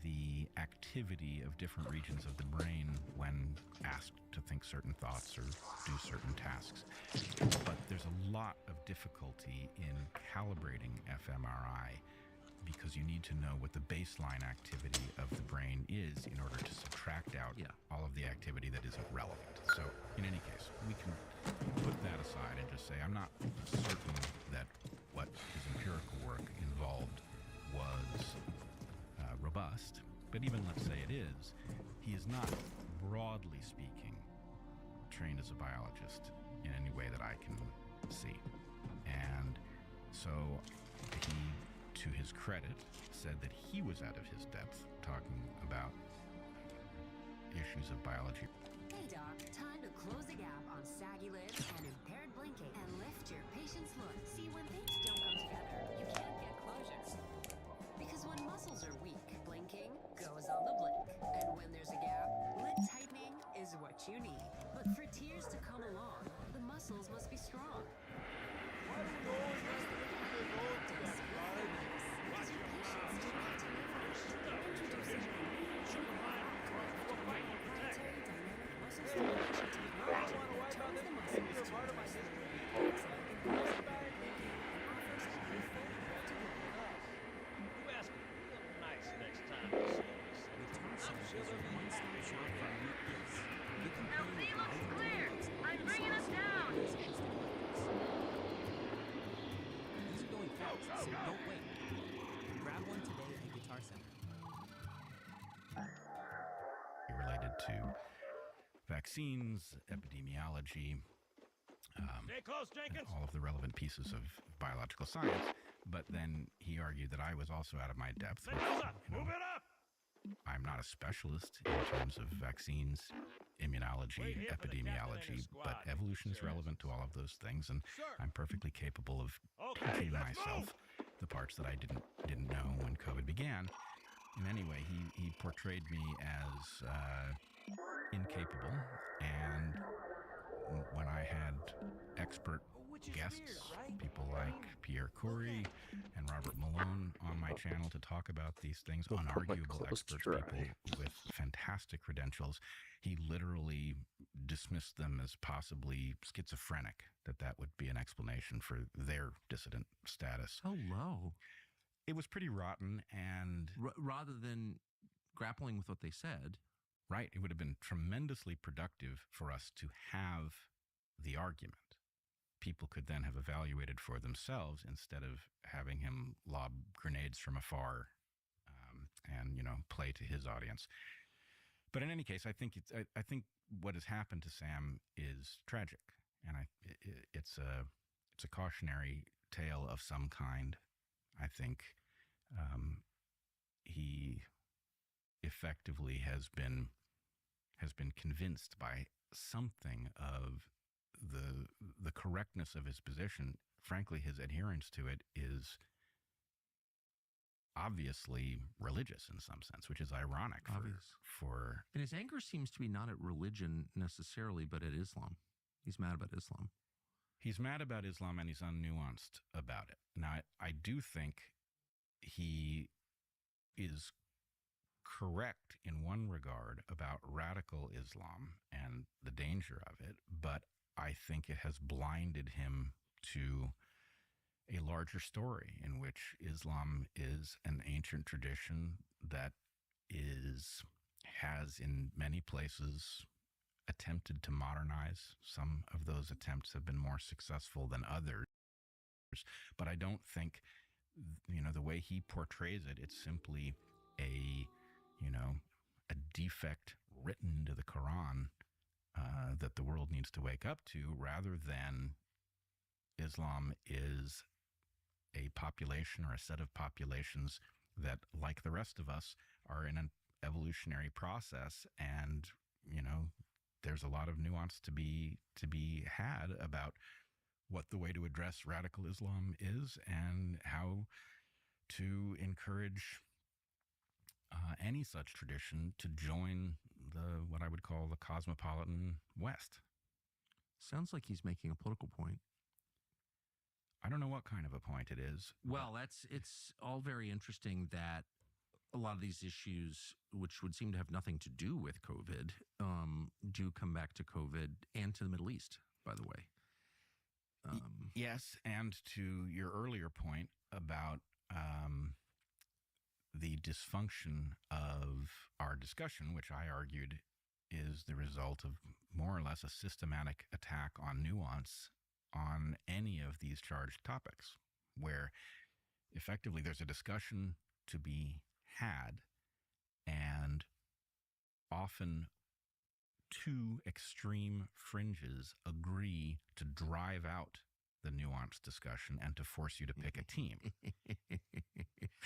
[SPEAKER 3] the activity of different regions of the brain when asked to think certain thoughts or do certain tasks. But there's a lot of difficulty in calibrating fMRI because you need to know what the baseline activity of the brain is in order to subtract out all of the activity that isn't relevant. So in any case, we can put that aside and just say I'm not certain that best, but even let's say it is, he is not, broadly speaking, trained as a biologist in any way that I can see. And so he, to his credit, said that he was out of his depth talking about issues of biology.
[SPEAKER 16] Hey doc, time to close the gap on saggy lids and impaired blinking and lift your patient's look. See, when things don't come together, you can't get closure. Because when muscles are weak, blinking goes on the blink. And when there's a gap, lid tightening is what you need. But for tears to come along, the muscles must be strong. Why do we always have to go to that guard? Because your patients don't have to live on it. Introducing proprietary dynamic muscle stimulation technology that tones the muscles to part of my system. It's like a girl's bad blinking and offers a youthful, multiple
[SPEAKER 14] You ask real nice next time you see me.
[SPEAKER 9] Guitar Center is your one-stop shop for unique gifts. You can
[SPEAKER 10] LZ looks clear. I'm bringing us down.
[SPEAKER 9] These are going fast, so don't wait. Grab one today at Guitar Center.
[SPEAKER 3] Related to vaccines, epidemiology,
[SPEAKER 14] Stay close, Jenkins.
[SPEAKER 3] all of the relevant pieces of biological science. But then he argued that I was also out of my depth. Which,
[SPEAKER 14] Move it up.
[SPEAKER 3] I'm not a specialist in terms of vaccines, immunology, epidemiology, but evolution is relevant to all of those things, and I'm perfectly capable of teaching myself the parts that I didn't know when COVID began. And anyway, he portrayed me as incapable, and when I had expert guests, people like Pierre Curie and Robert Malone on my channel to talk about these things, unarguable experts, people with fantastic credentials, he literally dismissed them as possibly schizophrenic, that would be an explanation for their dissident status.
[SPEAKER 6] How low?
[SPEAKER 3] It was pretty rotten, and
[SPEAKER 6] rather than grappling with what they said,
[SPEAKER 3] right, it would have been tremendously productive for us to have the argument. People could then have evaluated for themselves instead of having him lob grenades from afar and, play to his audience. But in any case, I think what has happened to Sam is tragic, and it's a cautionary tale of some kind. I think he effectively has been convinced by something of the correctness of his position. Frankly, his adherence to it is obviously religious in some sense, which is ironic for
[SPEAKER 6] and his anger seems to be not at religion necessarily, but at Islam. He's mad about Islam.
[SPEAKER 3] He's mad about Islam, and he's unnuanced about it. Now, I do think he is correct in one regard about radical Islam and the danger of it, but I think it has blinded him to a larger story in which Islam is an ancient tradition that has in many places attempted to modernize. Some of those attempts have been more successful than others, but I don't think, the way he portrays it, it's simply a defect written into the Quran that the world needs to wake up to, rather than Islam is a population or a set of populations that, like the rest of us, are in an evolutionary process, and there's a lot of nuance to be had about what the way to address radical Islam is and how to encourage any such tradition to join what I would call the cosmopolitan West.
[SPEAKER 6] Sounds like he's making a political point.
[SPEAKER 3] I don't know what kind of a point it is.
[SPEAKER 6] Well, it's all very interesting that a lot of these issues, which would seem to have nothing to do with COVID, do come back to COVID and to the Middle East, by the way.
[SPEAKER 3] Yes, and to your earlier point about the dysfunction of our discussion, which I argued is the result of more or less a systematic attack on nuance on any of these charged topics, where effectively there's a discussion to be had, and often two extreme fringes agree to drive out the nuanced discussion and to force you to pick a team.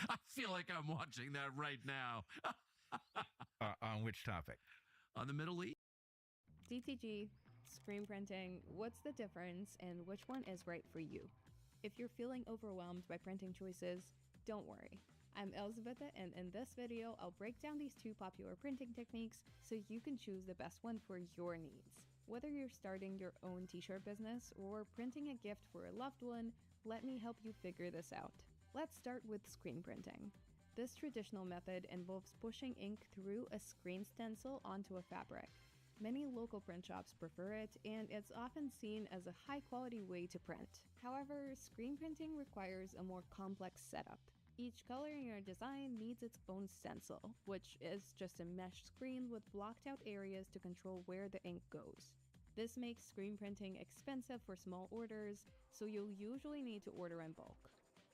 [SPEAKER 6] I feel like I'm watching that right now.
[SPEAKER 3] On which topic?
[SPEAKER 6] On the Middle East?
[SPEAKER 17] DTG, screen printing, what's the difference and which one is right for you? If you're feeling overwhelmed by printing choices, don't worry. I'm Elzbieta, and in this video, I'll break down these two popular printing techniques so you can choose the best one for your needs. Whether you're starting your own t-shirt business or printing a gift for a loved one, let me help you figure this out. Let's start with screen printing. This traditional method involves pushing ink through a screen stencil onto a fabric. Many local print shops prefer it, and it's often seen as a high-quality way to print. However, screen printing requires a more complex setup. Each color in your design needs its own stencil, which is just a mesh screen with blocked out areas to control where the ink goes. This makes screen printing expensive for small orders, so you'll usually need to order in bulk.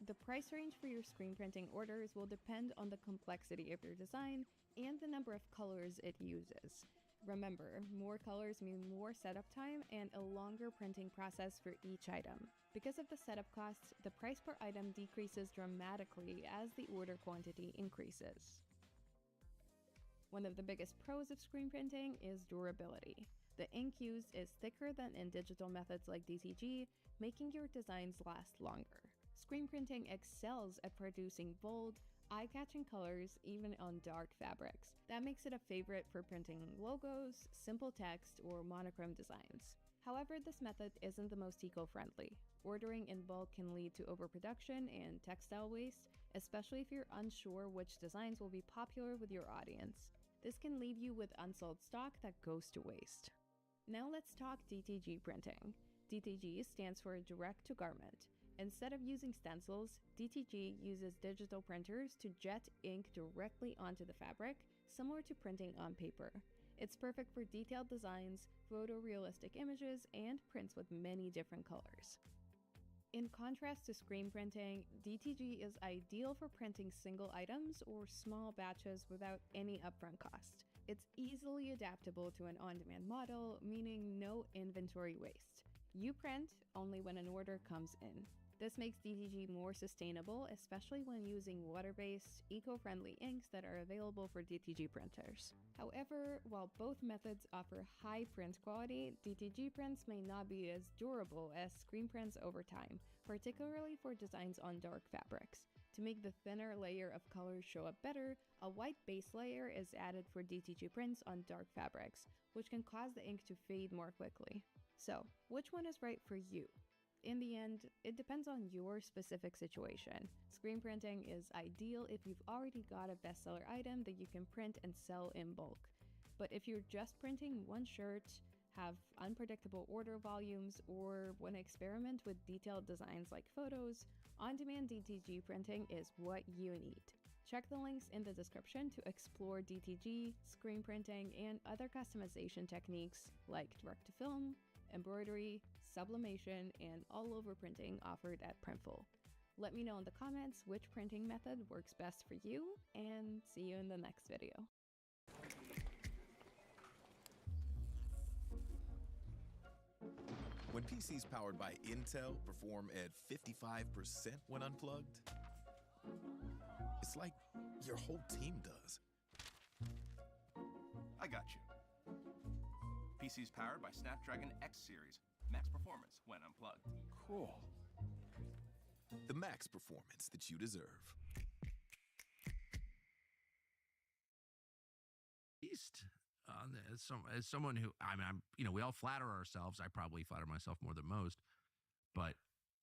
[SPEAKER 17] The price range for your screen printing orders will depend on the complexity of your design and the number of colors it uses. Remember, more colors mean more setup time and a longer printing process for each item. Because of the setup costs, the price per item decreases dramatically as the order quantity increases. One of the biggest pros of screen printing is durability. The ink used is thicker than in digital methods like DTG, making your designs last longer. Screen printing excels at producing bold, eye-catching colors even on dark fabrics. That makes it a favorite for printing logos, simple text, or monochrome designs. However, this method isn't the most eco-friendly. Ordering in bulk can lead to overproduction and textile waste, especially if you're unsure which designs will be popular with your audience. This can leave you with unsold stock that goes to waste. Now let's talk DTG printing. DTG stands for direct to garment. Instead of using stencils, DTG uses digital printers to jet ink directly onto the fabric, similar to printing on paper. It's perfect for detailed designs, photorealistic images, and prints with many different colors. In contrast to screen printing, DTG is ideal for printing single items or small batches without any upfront cost. It's easily adaptable to an on-demand model, meaning no inventory waste. You print only when an order comes in. This makes DTG more sustainable, especially when using water-based, eco-friendly inks that are available for DTG printers. However, while both methods offer high print quality, DTG prints may not be as durable as screen prints over time, particularly for designs on dark fabrics. To make the thinner layer of colors show up better, a white base layer is added for DTG prints on dark fabrics, which can cause the ink to fade more quickly. So, which one is right for you? In the end, it depends on your specific situation. Screen printing is ideal if you've already got a bestseller item that you can print and sell in bulk. But if you're just printing one shirt, have unpredictable order volumes, or want to experiment with detailed designs like photos, on-demand DTG printing is what you need. Check the links in the description to explore DTG, screen printing, and other customization techniques like direct-to-film, embroidery, sublimation, and all-over printing offered at Printful. Let me know in the comments which printing method works best for you, and see you in the next video.
[SPEAKER 4] When PCs powered by Intel perform at 55% when unplugged, it's like your whole team does.
[SPEAKER 18] I got you. PCs powered by Snapdragon X Series. Max performance when unplugged.
[SPEAKER 4] Cool. The max performance that you deserve.
[SPEAKER 6] As someone who, we all flatter ourselves. I probably flatter myself more than most. But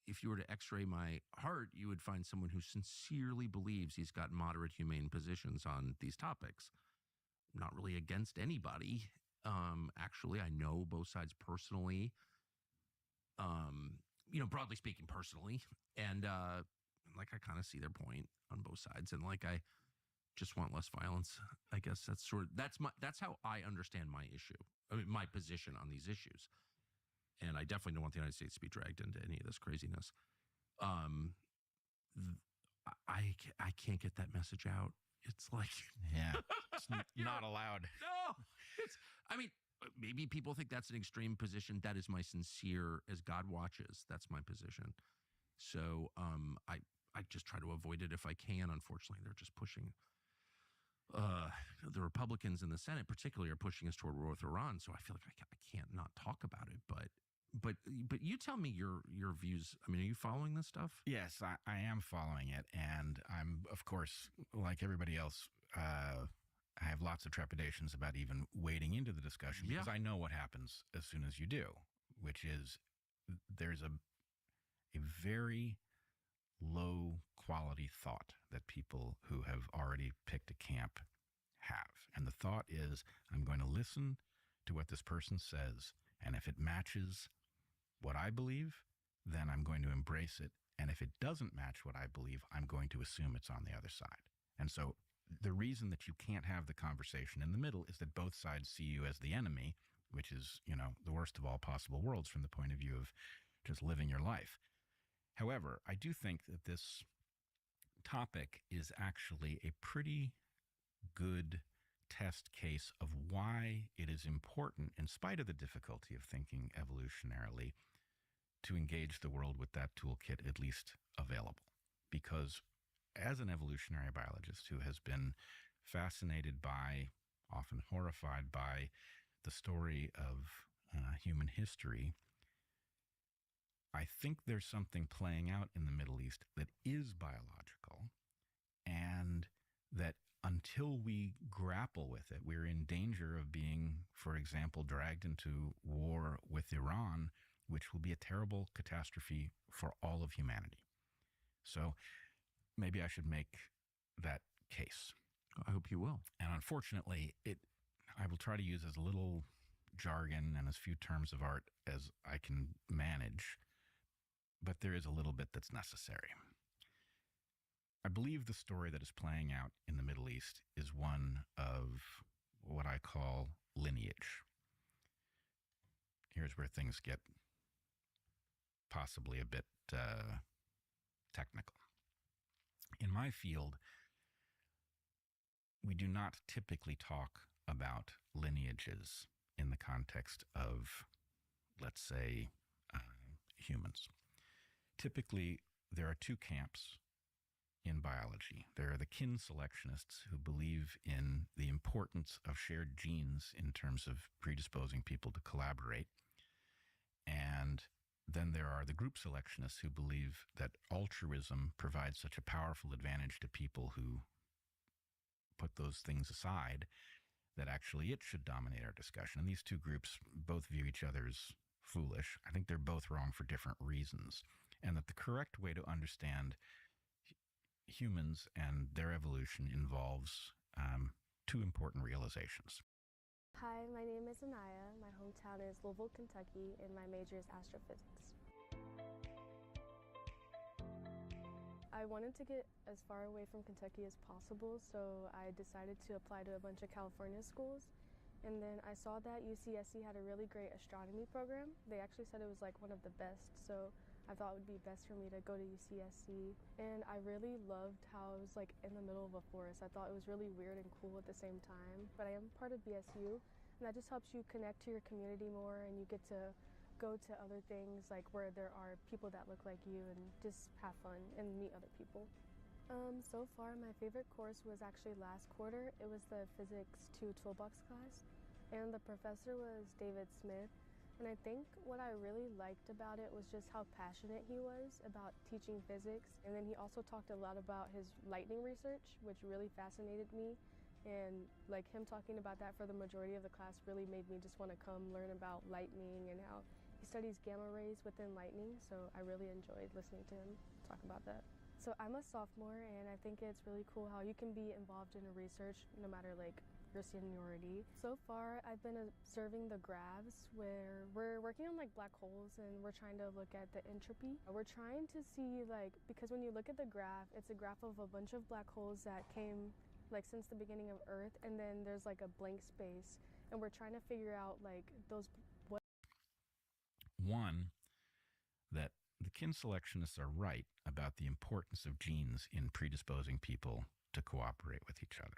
[SPEAKER 6] if you were to x-ray my heart, you would find someone who sincerely believes he's got moderate humane positions on these topics. I'm not really against anybody. Actually, I know both sides personally. Broadly speaking, personally. And I kind of see their point on both sides. And I just want less violence. I guess that's how I understand my issue. My position on these issues. And I definitely don't want the United States to be dragged into any of this craziness. I can't get that message out. It's like,
[SPEAKER 3] yeah, it's not allowed.
[SPEAKER 6] No, maybe people think that's an extreme position. That is my sincere, as God watches, that's my position. So I just try to avoid it if I can. Unfortunately, they're just pushing. The Republicans in the Senate, particularly, are pushing us toward war with Iran. So I feel like I can't not talk about it. But you tell me your views. I mean, are you following this stuff?
[SPEAKER 3] Yes, I am following it, and I'm, of course, like everybody else, I have lots of trepidations about even wading into the discussion because I know what happens as soon as you do, which is there's a very low quality thought that people who have already picked a camp have. And the thought is, I'm going to listen to what this person says, and if it matches what I believe, then I'm going to embrace it. And if it doesn't match what I believe, I'm going to assume it's on the other side. And so the reason that you can't have the conversation in the middle is that both sides see you as the enemy, which is, the worst of all possible worlds from the point of view of just living your life. However, I do think that this topic is actually a pretty good test case of why it is important, in spite of the difficulty of thinking evolutionarily, to engage the world with that toolkit at least available. Because as an evolutionary biologist who has been fascinated by, often horrified by, the story of human history, I think there's something playing out in the Middle East that is biological, and that until we grapple with it, we're in danger of being, for example, dragged into war with Iran, which will be a terrible catastrophe for all of humanity. So maybe I should make that case.
[SPEAKER 6] I hope you will.
[SPEAKER 3] And unfortunately, I will try to use as little jargon and as few terms of art as I can manage, but there is a little bit that's necessary. I believe the story that is playing out in the Middle East is one of what I call lineage. Here's where things get possibly a bit technical. In my field, we do not typically talk about lineages in the context of, let's say, humans. Typically, there are two camps in biology. There are the kin selectionists who believe in the importance of shared genes in terms of predisposing people to collaborate. And then there are the group selectionists who believe that altruism provides such a powerful advantage to people who put those things aside that actually it should dominate our discussion. And these two groups both view each other as foolish. I think they're both wrong for different reasons. And that the correct way to understand humans and their evolution involves two important realizations.
[SPEAKER 19] Hi, my name is Anaya. My hometown is Louisville, Kentucky, and my major is astrophysics. I wanted to get as far away from Kentucky as possible, so I decided to apply to a bunch of California schools. And then I saw that UCSC had a really great astronomy program. They actually said it was like one of the best, so I thought it would be best for me to go to UCSC. And I really loved how it was like in the middle of a forest. I thought it was really weird and cool at the same time. But I am part of BSU, and that just helps you connect to your community more, and you get to go to other things like where there are people that look like you and just have fun and meet other people. So far, my favorite course was actually last quarter. It was the Physics 2 Toolbox class, and the professor was David Smith. And I think what I really liked about it was just how passionate he was about teaching physics. And then he also talked a lot about his lightning research, which really fascinated me. And like him talking about that for the majority of the class really made me just want to come learn about lightning and how he studies gamma rays within lightning. So I really enjoyed listening to him talk about that. So I'm a sophomore, and I think it's really cool how you can be involved in a research no matter like your seniority. So far, I've been observing the graphs where we're working on like black holes, and we're trying to look at the entropy. We're trying to see because when you look at the graph, it's a graph of a bunch of black holes that came like since the beginning of Earth, and then there's like a blank space, and we're trying to figure out like those what.
[SPEAKER 3] One, that the kin selectionists are right about the importance of genes in predisposing people to cooperate with each other.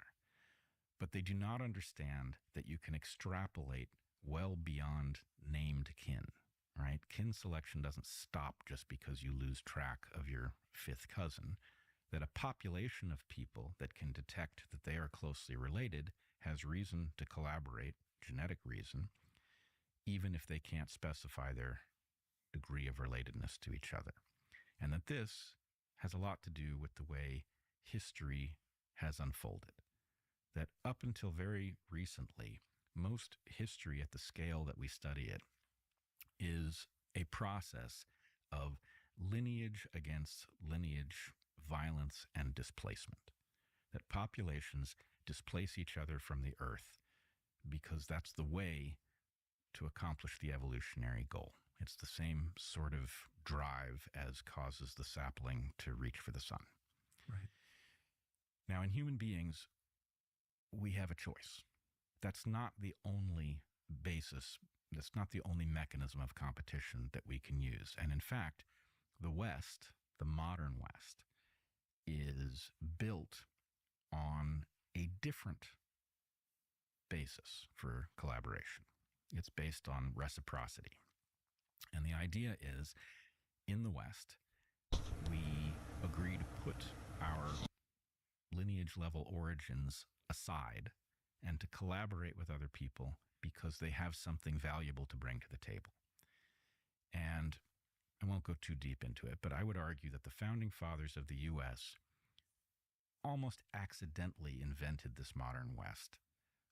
[SPEAKER 3] But they do not understand that you can extrapolate well beyond named kin, right? Kin selection doesn't stop just because you lose track of your fifth cousin, that a population of people that can detect that they are closely related has reason to collaborate, genetic reason, even if they can't specify their degree of relatedness to each other. And that this has a lot to do with the way history has unfolded. That up until very recently, most history at the scale that we study it is a process of lineage against lineage, violence and displacement. That populations displace each other from the earth because that's the way to accomplish the evolutionary goal. It's the same sort of drive as causes the sapling to reach for the sun.
[SPEAKER 6] Right.
[SPEAKER 3] Now, in human beings, we have a choice. That's not the only basis, that's not the only mechanism of competition that we can use. And in fact, the West, the modern West, is built on a different basis for collaboration. It's based on reciprocity. And the idea is, in the West, we agree to put our lineage level origins aside and to collaborate with other people because they have something valuable to bring to the table. And I won't go too deep into it, but I would argue that the founding fathers of the U.S. almost accidentally invented this modern West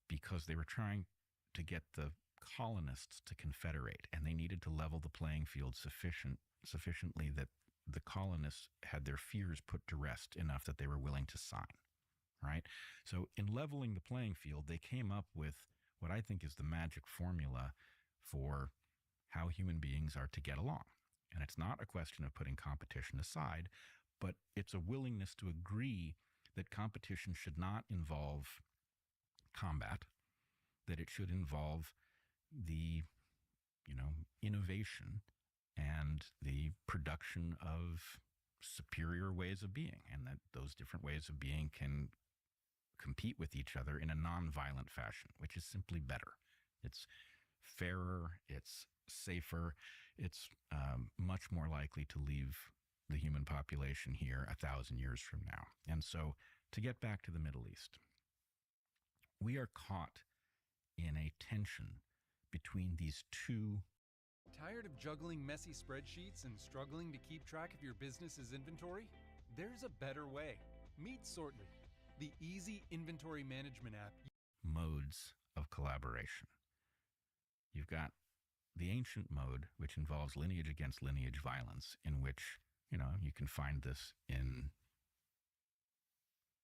[SPEAKER 3] because they were trying to get the colonists to confederate, and they needed to level the playing field sufficiently that the colonists had their fears put to rest enough that they were willing to sign, right? So in leveling the playing field, they came up with what I think is the magic formula for how human beings are to get along. And it's not a question of putting competition aside, but it's a willingness to agree that competition should not involve combat, that it should involve the, innovation and the production of superior ways of being, and that those different ways of being can compete with each other in a non-violent fashion, which is simply better. It's fairer, it's safer, it's much more likely to leave the human population here 1,000 years from now. And so, to get back to the Middle East, we are caught in a tension between these two.
[SPEAKER 11] Tired of juggling messy spreadsheets and struggling to keep track of your business's inventory? There's a better way. Meet Sortly, the easy inventory management app.
[SPEAKER 3] Modes of collaboration. You've got the ancient mode, which involves lineage against lineage violence, in which, you can find this in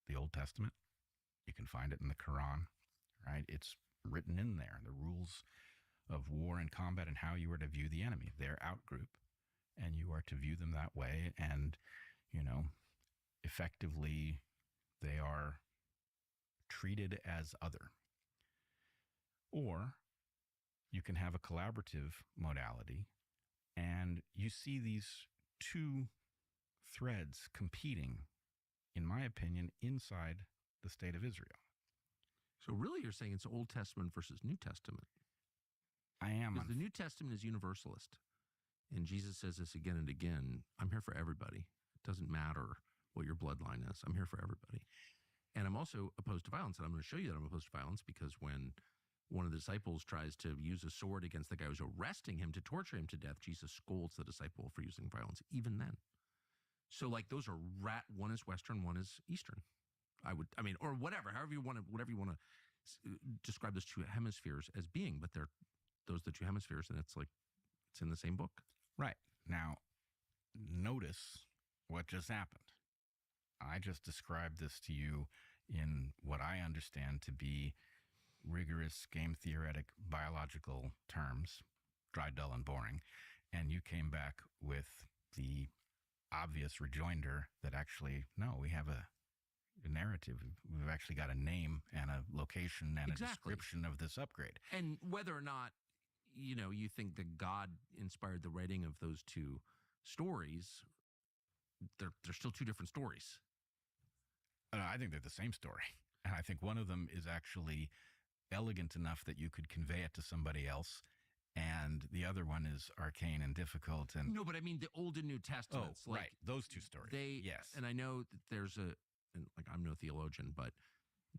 [SPEAKER 3] the Old Testament. You can find it in the Quran, right? It's written in there, the rules of war and combat and how you are to view the enemy. They're outgroup, and you are to view them that way. And, effectively, they are treated as other. Or you can have a collaborative modality, and you see these two threads competing, in my opinion, inside the state of Israel.
[SPEAKER 6] So really you're saying it's Old Testament versus New Testament.
[SPEAKER 3] I am.
[SPEAKER 6] Because the New Testament is universalist. And Jesus says this again and again, I'm here for everybody. It doesn't matter what your bloodline is. I'm here for everybody. And I'm also opposed to violence. And I'm going to show you that I'm opposed to violence because when one of the disciples tries to use a sword against the guy who's arresting him to torture him to death, Jesus scolds the disciple for using violence even then. So those are one is Western, one is Eastern. Or whatever, whatever you want to describe those two hemispheres as being, but those are the two hemispheres, and it's in the same book.
[SPEAKER 3] Right. Now, notice what just happened. I just described this to you in what I understand to be rigorous game theoretic biological terms, dry, dull, and boring, and you came back with the obvious rejoinder that actually, no, we have a narrative. We've actually got a name and a location and a description of this upgrade.
[SPEAKER 6] And whether or not, you think that God inspired the writing of those two stories, they're still two different stories.
[SPEAKER 3] I think they're the same story. And I think one of them is actually elegant enough that you could convey it to somebody else. And the other one is arcane and difficult. And
[SPEAKER 6] No, but I mean the Old and New Testaments.
[SPEAKER 3] Oh, right. Those two stories. Yes.
[SPEAKER 6] And I know that there's and like I'm no theologian, but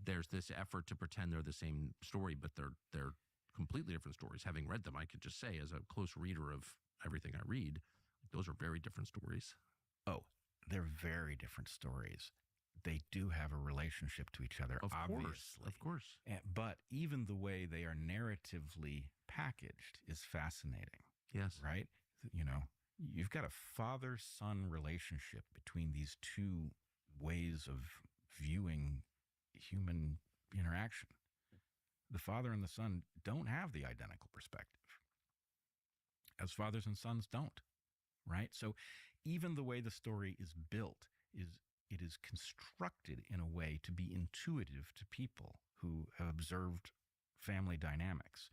[SPEAKER 6] there's this effort to pretend they're the same story, but they're completely different stories. Having read them, I could just say, as a close reader of everything I read, those are very different stories.
[SPEAKER 3] Oh, they're very different stories. They do have a relationship to each other, obviously.
[SPEAKER 6] Of course.
[SPEAKER 3] But even the way they are narratively packaged is fascinating.
[SPEAKER 6] Yes.
[SPEAKER 3] Right? You know, you've got a father-son relationship between these two ways of viewing human interaction. The father and the son don't have the identical perspective, as fathers and sons don't, right? So even the way the story is built it is constructed in a way to be intuitive to people who have observed family dynamics.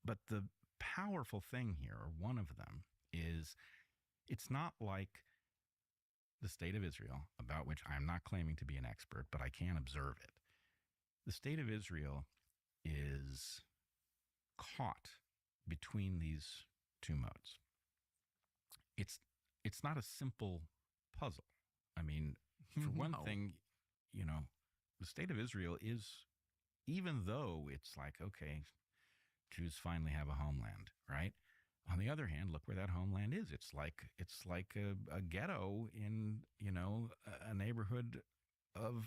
[SPEAKER 3] But the powerful thing here, or one of them, is it's not like the state of Israel, about which I'm not claiming to be an expert, but I can observe it. The state of Israel is caught between these two modes. It's not a simple puzzle. I mean, for one thing, you know, the state of Israel is, even though it's like, okay, Jews finally have a homeland, right? On the other hand, look where that homeland is. It's like a ghetto in, you know, a neighborhood of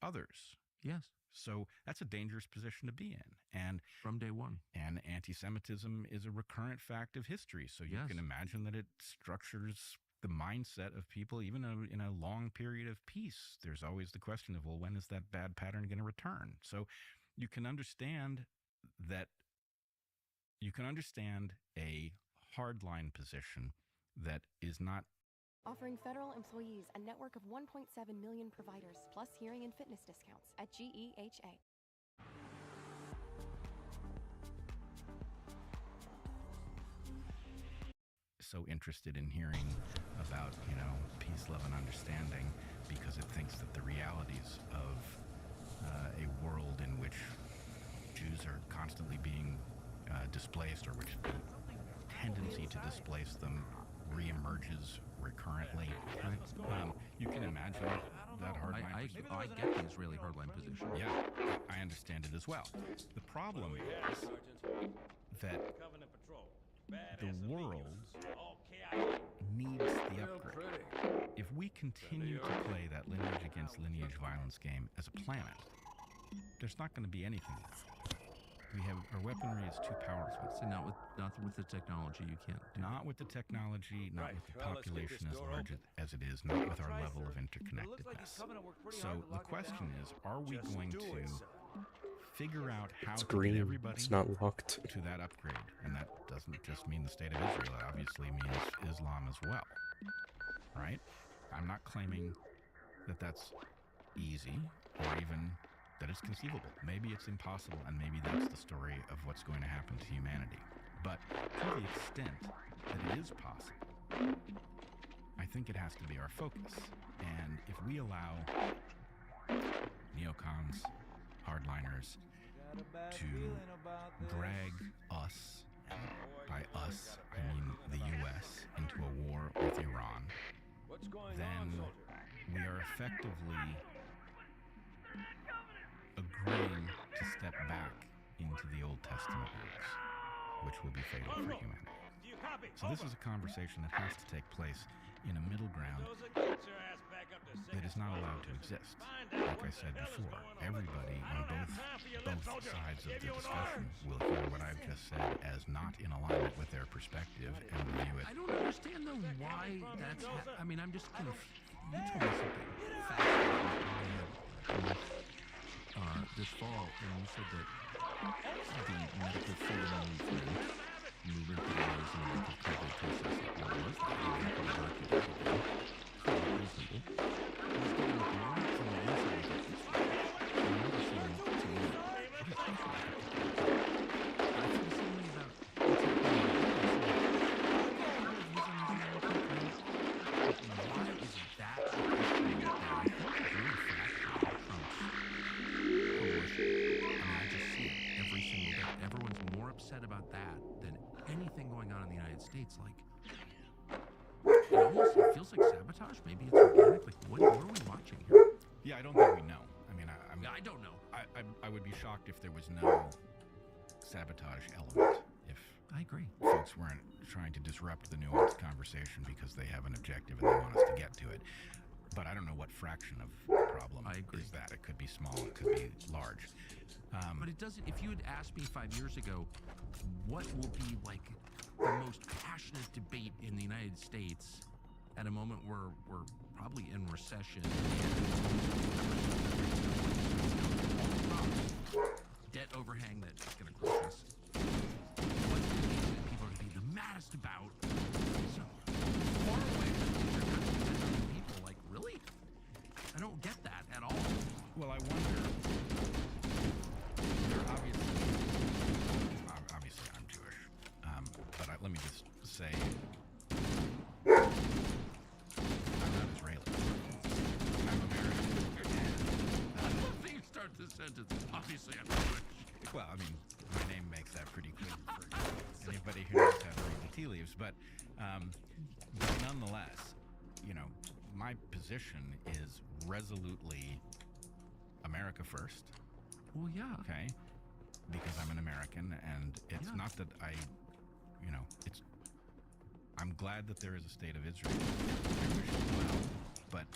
[SPEAKER 3] others.
[SPEAKER 6] Yes.
[SPEAKER 3] So that's a dangerous position to be in. And
[SPEAKER 6] from day one.
[SPEAKER 3] And anti-Semitism is a recurrent fact of history. So you can imagine that it structures the mindset of people, even in a long period of peace. There's always the question of, well, when is that bad pattern going to return? So you can understand that. You can understand a hardline position that is not
[SPEAKER 7] Offering federal employees a network of 1.7 million providers, plus hearing and fitness discounts at GEHA.
[SPEAKER 3] so interested in hearing about, you know, peace, love, and understanding because it thinks that the realities of a world in which Jews are constantly being displaced, or which the tendency to displace them reemerges recurrently. You can imagine that hardline position.
[SPEAKER 6] I get the Israeli hardline position.
[SPEAKER 3] Yeah, I understand it as well. The problem is that the world needs the upgrade. If we continue to play that lineage against lineage violence game as a planet, there's not going to be anything left. Our weaponry is too powerful.
[SPEAKER 6] So not with the technology, you can't do
[SPEAKER 3] Not with the technology, not with the population as large as it is, not with our level of interconnectedness. So the question is, are we going to figure out how
[SPEAKER 2] It's
[SPEAKER 3] to
[SPEAKER 2] green.
[SPEAKER 3] get everybody
[SPEAKER 2] It's not locked.
[SPEAKER 3] to that upgrade? And that doesn't just mean the state of Israel. It obviously means Islam as well, right? I'm not claiming that that's easy or even that it's conceivable. Maybe it's impossible, and maybe that's the story of what's going to happen to humanity. But to the extent that it is possible, I think it has to be our focus. And if we allow neocons, hardliners, to drag us, and by us, I mean the U.S., into a war with Iran, then we are effectively agreeing to step back into the Old Testament roots, which will be fatal for humanity. So this is a conversation that has to take place in a middle ground that is not allowed to exist. Like I said before, everybody on both sides of the discussion will hear what I've just said as not in alignment with their perspective and view it.
[SPEAKER 6] I don't understand though why that's. I mean, I'm just confused. You told me something fascinating this fall, and you said that the medical freedom movement that was in the COVID process, what was that? Reasonable. Was getting born from the inside of this. And another thing to me, what is this? I feel something about what's happening in the why is that a question that I think is really everything going on in the United States, like, it feels like sabotage. Maybe it's organic. Like, what are we watching here?
[SPEAKER 3] Yeah, I don't think we know. I mean,
[SPEAKER 6] I don't know.
[SPEAKER 3] I would be shocked if there was no sabotage element. If
[SPEAKER 6] I agree,
[SPEAKER 3] folks weren't trying to disrupt the nuanced conversation because they have an objective and they want us to get to it. But I don't know what fraction of the problem is that. It could be small, it could be large.
[SPEAKER 6] But it doesn't. If you had asked me 5 years ago, what will be like the most passionate debate in the United States at a moment where we're probably in recession, debt overhang that's going to crush us. What's the thing that people are going to be the maddest about? So far away from people, like, really? I don't get that at all.
[SPEAKER 3] Well, I wonder. They're obviously I'm Jewish, but let me just say, I'm not Israeli. I'm American.
[SPEAKER 6] I love that you start this sentence. Obviously, I'm Jewish.
[SPEAKER 3] Well, I mean, my name makes that pretty clear for anybody who knows how to read the tea leaves. But nonetheless, you know, my position is resolutely America first.
[SPEAKER 6] Well, yeah.
[SPEAKER 3] Okay. Because I'm an American, and it's not that I'm glad that there is a state of Israel. I wish as well, but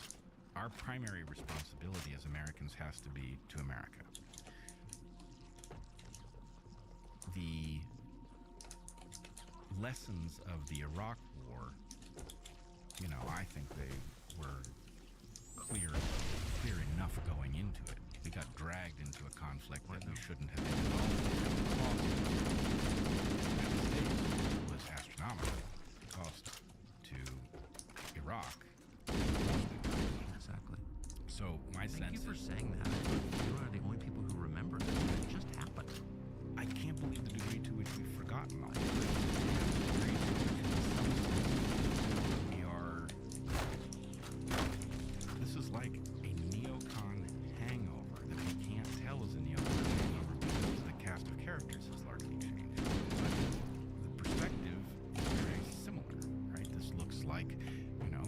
[SPEAKER 3] our primary responsibility as Americans has to be to America. The lessons of the Iraq War, you know, I think they were clear enough going into it. We got dragged into a conflict that we shouldn't have been involved in. The United States was astronomical. The cost to Iraq.
[SPEAKER 6] Exactly.
[SPEAKER 3] So my sense
[SPEAKER 6] Thank you for
[SPEAKER 3] is,
[SPEAKER 6] saying that. You are the only people who remember that it just happened.
[SPEAKER 3] I can't believe the degree to which we've forgotten all of this is like a neocon hangover that we can't tell is a neocon hangover because the cast of characters has largely changed. But the perspective is very similar, right? This looks like, you know,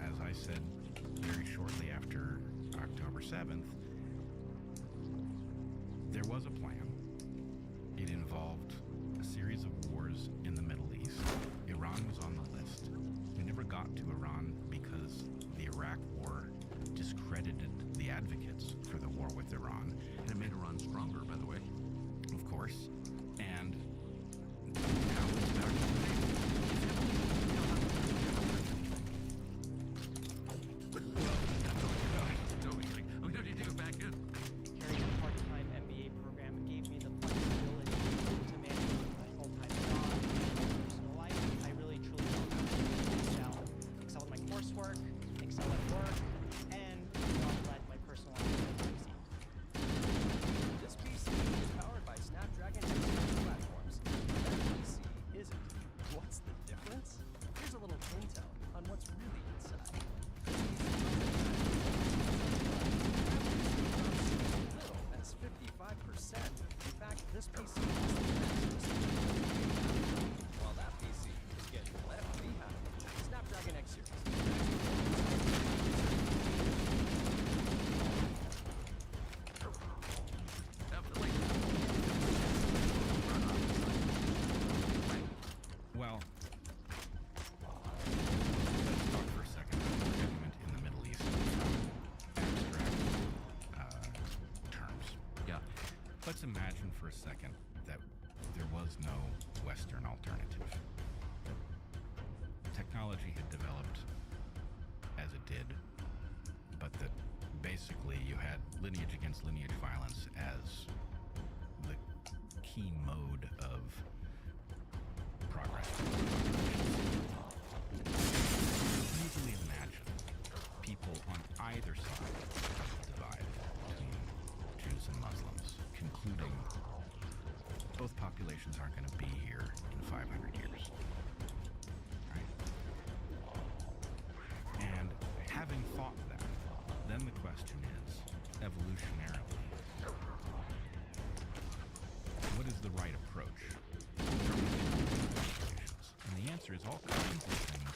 [SPEAKER 3] as I said very shortly after October 7th, there was a plan. It involved a series of wars in the Middle East. Iran was on the list. We never got to Iran because the Iraq War discredited the advocates for the war with Iran.
[SPEAKER 6] And it made Iran stronger, by the way.
[SPEAKER 3] Of course. And now it's back to the
[SPEAKER 6] We don't need to go back in.
[SPEAKER 14] Carrying a part-time MBA program gave me the flexibility to manage my full-time job and personal life. I really truly don't have to excel. Excel in my coursework, excel at work, and not let my personal life succeed.
[SPEAKER 9] This PC is powered by Snapdragon X series platforms. That PC isn't. What's the difference? Here's a little intel on what's really inside. Little as 55%. In fact, this PC is the fastest. While that PC is getting left behind. Snapdragon X series.
[SPEAKER 3] Well, let's talk for a second about the government in the Middle East from abstract terms.
[SPEAKER 6] Yeah.
[SPEAKER 3] Let's imagine for a second that there was no Western alternative. Technology had developed as it did, but that basically you had lineage against lineage violence as the key mode of progress. Easily imagine people on either side of the divide between Jews and Muslims concluding both populations aren't going to be here in 500 years. Right? And having thought that, then the question is, evolutionarily, what is the right approach? all kinds of things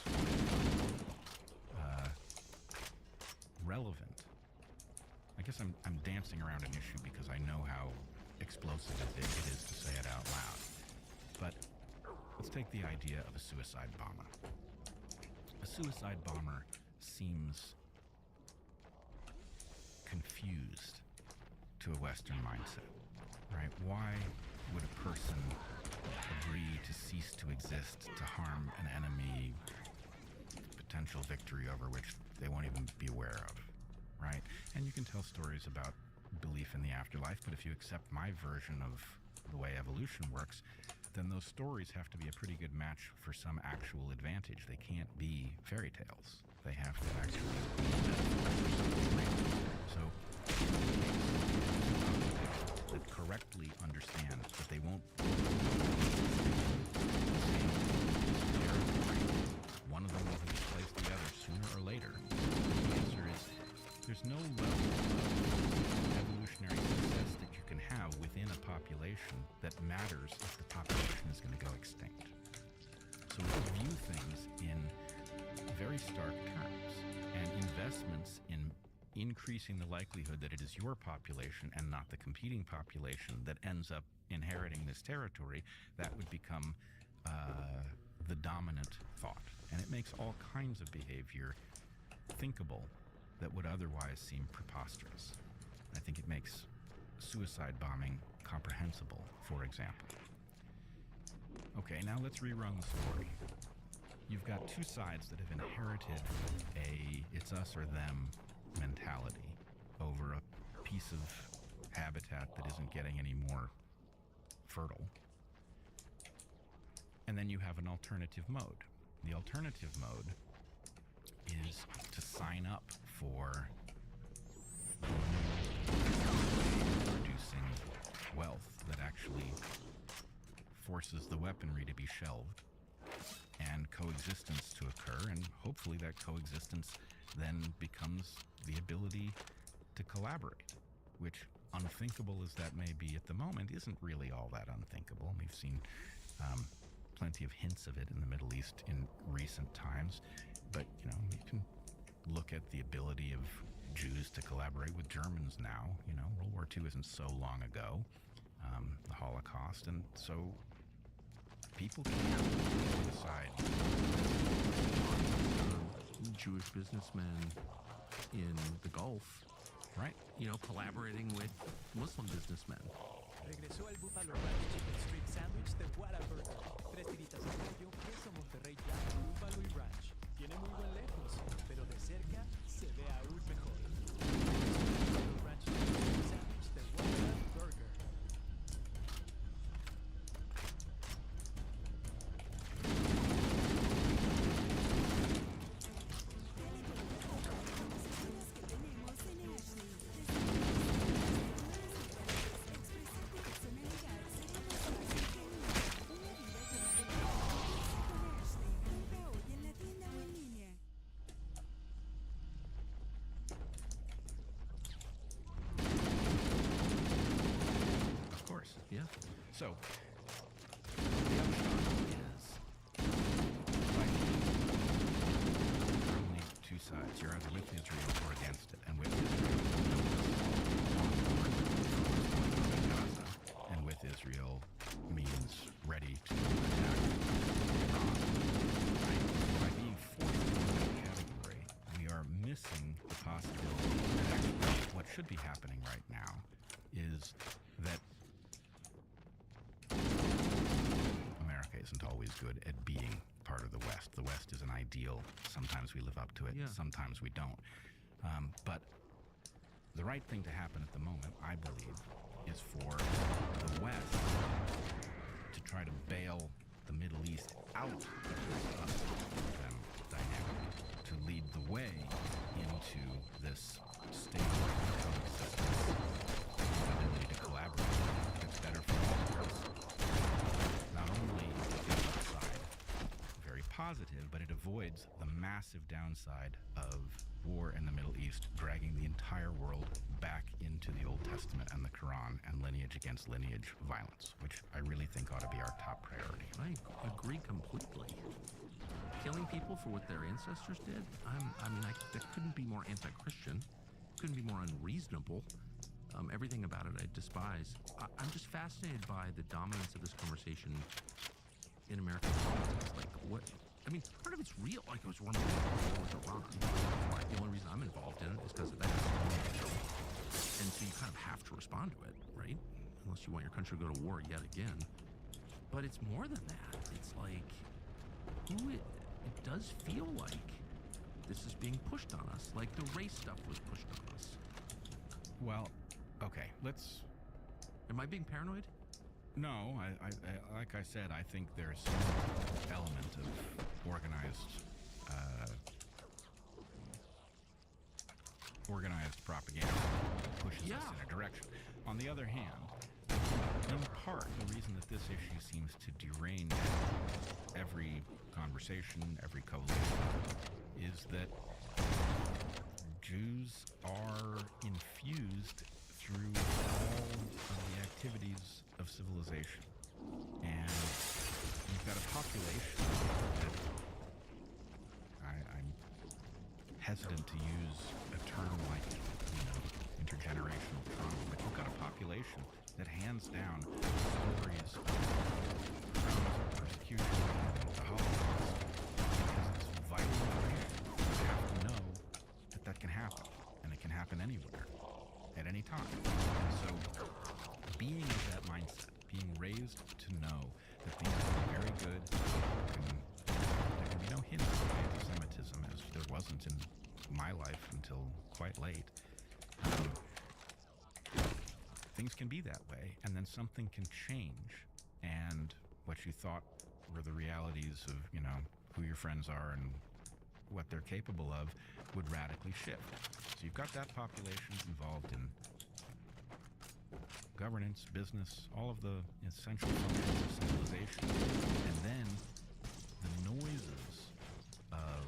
[SPEAKER 3] relevant. I guess I'm dancing around an issue because I know how explosive it is to say it out loud. But let's take the idea of a suicide bomber. A suicide bomber seems confused to a Western mindset, right? Why would a person agree to cease to exist to harm an enemy, potential victory over which they won't even be aware of, right? And you can tell stories about belief in the afterlife, but if you accept my version of the way evolution works, then those stories have to be a pretty good match for some actual advantage. They can't be fairy tales. They have to actually be so that correctly understand that they won't one of them will displace the other sooner or later. The answer is there's no level of evolutionary success that you can have within a population that matters if the population is going to go extinct. So we view things in very stark terms, and investments in increasing the likelihood that it is your population and not the competing population that ends up inheriting this territory, that would become the dominant thought. And it makes all kinds of behavior thinkable that would otherwise seem preposterous. I think it makes suicide bombing comprehensible, for example. Okay, now let's rerun the story. You've got two sides that have inherited a it's us or them mentality over a piece of habitat that isn't getting any more fertile. And then you have an alternative mode. The alternative mode is to sign up for producing wealth that actually forces the weaponry to be shelved and coexistence to occur, and hopefully that coexistence then becomes the ability to collaborate, which, unthinkable as that may be at the moment, isn't really all that unthinkable. We've seen plenty of hints of it in the Middle East in recent times, but you can look at the ability of Jews to collaborate with Germans now. World War II isn't so long ago, the Holocaust, and so people can decide.
[SPEAKER 6] Jewish businessmen in the Gulf,
[SPEAKER 3] right?
[SPEAKER 6] Collaborating with Muslim businessmen.
[SPEAKER 9] Regresó el Buffalo Ranch Chicken Street Sandwich de Whataburger. 3 tiritas de pollo, queso Monterrey Jack, búfalo y ranch. Tiene muy buen lejos, pero de cerca se ve aún mejor. Buffalo Ranch Chicken Street Sandwich de Whataburger.
[SPEAKER 3] So, the upshot is, only two sides. You're either with Israel or against it. And with Israel, Gaza. And with Israel means ready to attack Iran. By being forced into that category, we are missing the possibility that actually what should be happening right now is that isn't always good at being part of the West. The West is an ideal. Sometimes we live up to it, sometimes we don't. But the right thing to happen at the moment, I believe, is for the West to try to bail the Middle East out of this us-them dynamic, to lead the way into this state of coexistence, ability to collaborate. It's better for all of us. Not only positive, but it avoids the massive downside of war in the Middle East, dragging the entire world back into the Old Testament and the Quran and lineage against lineage violence, which I really think ought to be our top priority.
[SPEAKER 6] I agree completely. people for what their ancestors did, that couldn't be more anti-Christian, couldn't be more unreasonable. Everything about it I despise. I'm just fascinated by the dominance of this conversation in American politics. Like, what? I mean, part of it's real. Like, it was one of the Iran. The only reason I'm involved in it is because of that. And so you kind of have to respond to it, right? Unless you want your country to go to war yet again. But it's more than that. It's like, it does feel like this is being pushed on us. Like the race stuff was pushed on us.
[SPEAKER 3] Well, okay, let's...
[SPEAKER 6] Am I being paranoid?
[SPEAKER 3] No, I like I said, I think there's some element of organized propaganda that pushes us in a direction. On the other hand, in part, the reason that this issue seems to derange every conversation, every coalition, is that Jews are infused through all of the activities of civilization. And you've got a population that I'm hesitant to use a term like, intergenerational trauma, but you've got a population that hands down stories of persecution and the Holocaust because it's vitally important. You have to know that can happen, and it can happen anywhere, at any time. And so, being of that mindset, being raised to know that things can be very good, there can be no hint of anti-Semitism, as there wasn't in my life until quite late. Things can be that way, and then something can change, and what you thought were the realities of, who your friends are and what they're capable of would radically shift. So you've got that population involved in governance, business, all of the essential functions of civilization, and then the noises of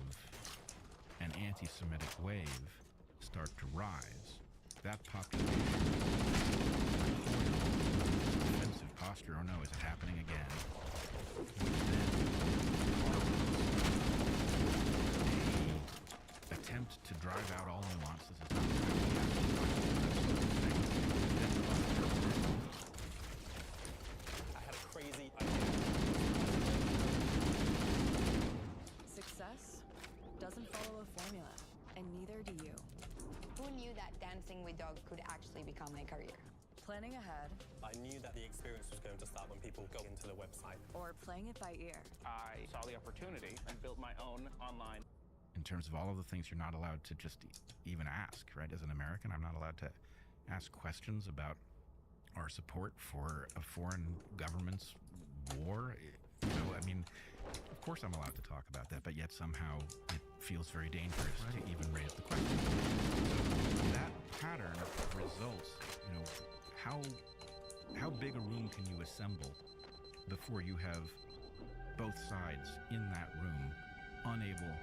[SPEAKER 3] an anti-Semitic wave start to rise. That population, defensive posture, oh no, is it happening again? Which then a attempt to drive out all nuances of
[SPEAKER 20] I had a crazy idea.
[SPEAKER 13] Success doesn't follow a formula, and neither do you.
[SPEAKER 5] Who knew that dancing with dogs could actually become a career?
[SPEAKER 13] Planning ahead,
[SPEAKER 20] I knew that the experience was going to start when people go into the website.
[SPEAKER 13] or playing it by ear.
[SPEAKER 21] I saw the opportunity and built my own online.
[SPEAKER 3] In terms of all of the things you're not allowed to just even ask, right? As an American, I'm not allowed to ask questions about our support for a foreign government's war. Of course I'm allowed to talk about that, but yet somehow it feels very dangerous to even raise the question. So that pattern results, how big a room can you assemble before you have both sides in that room unable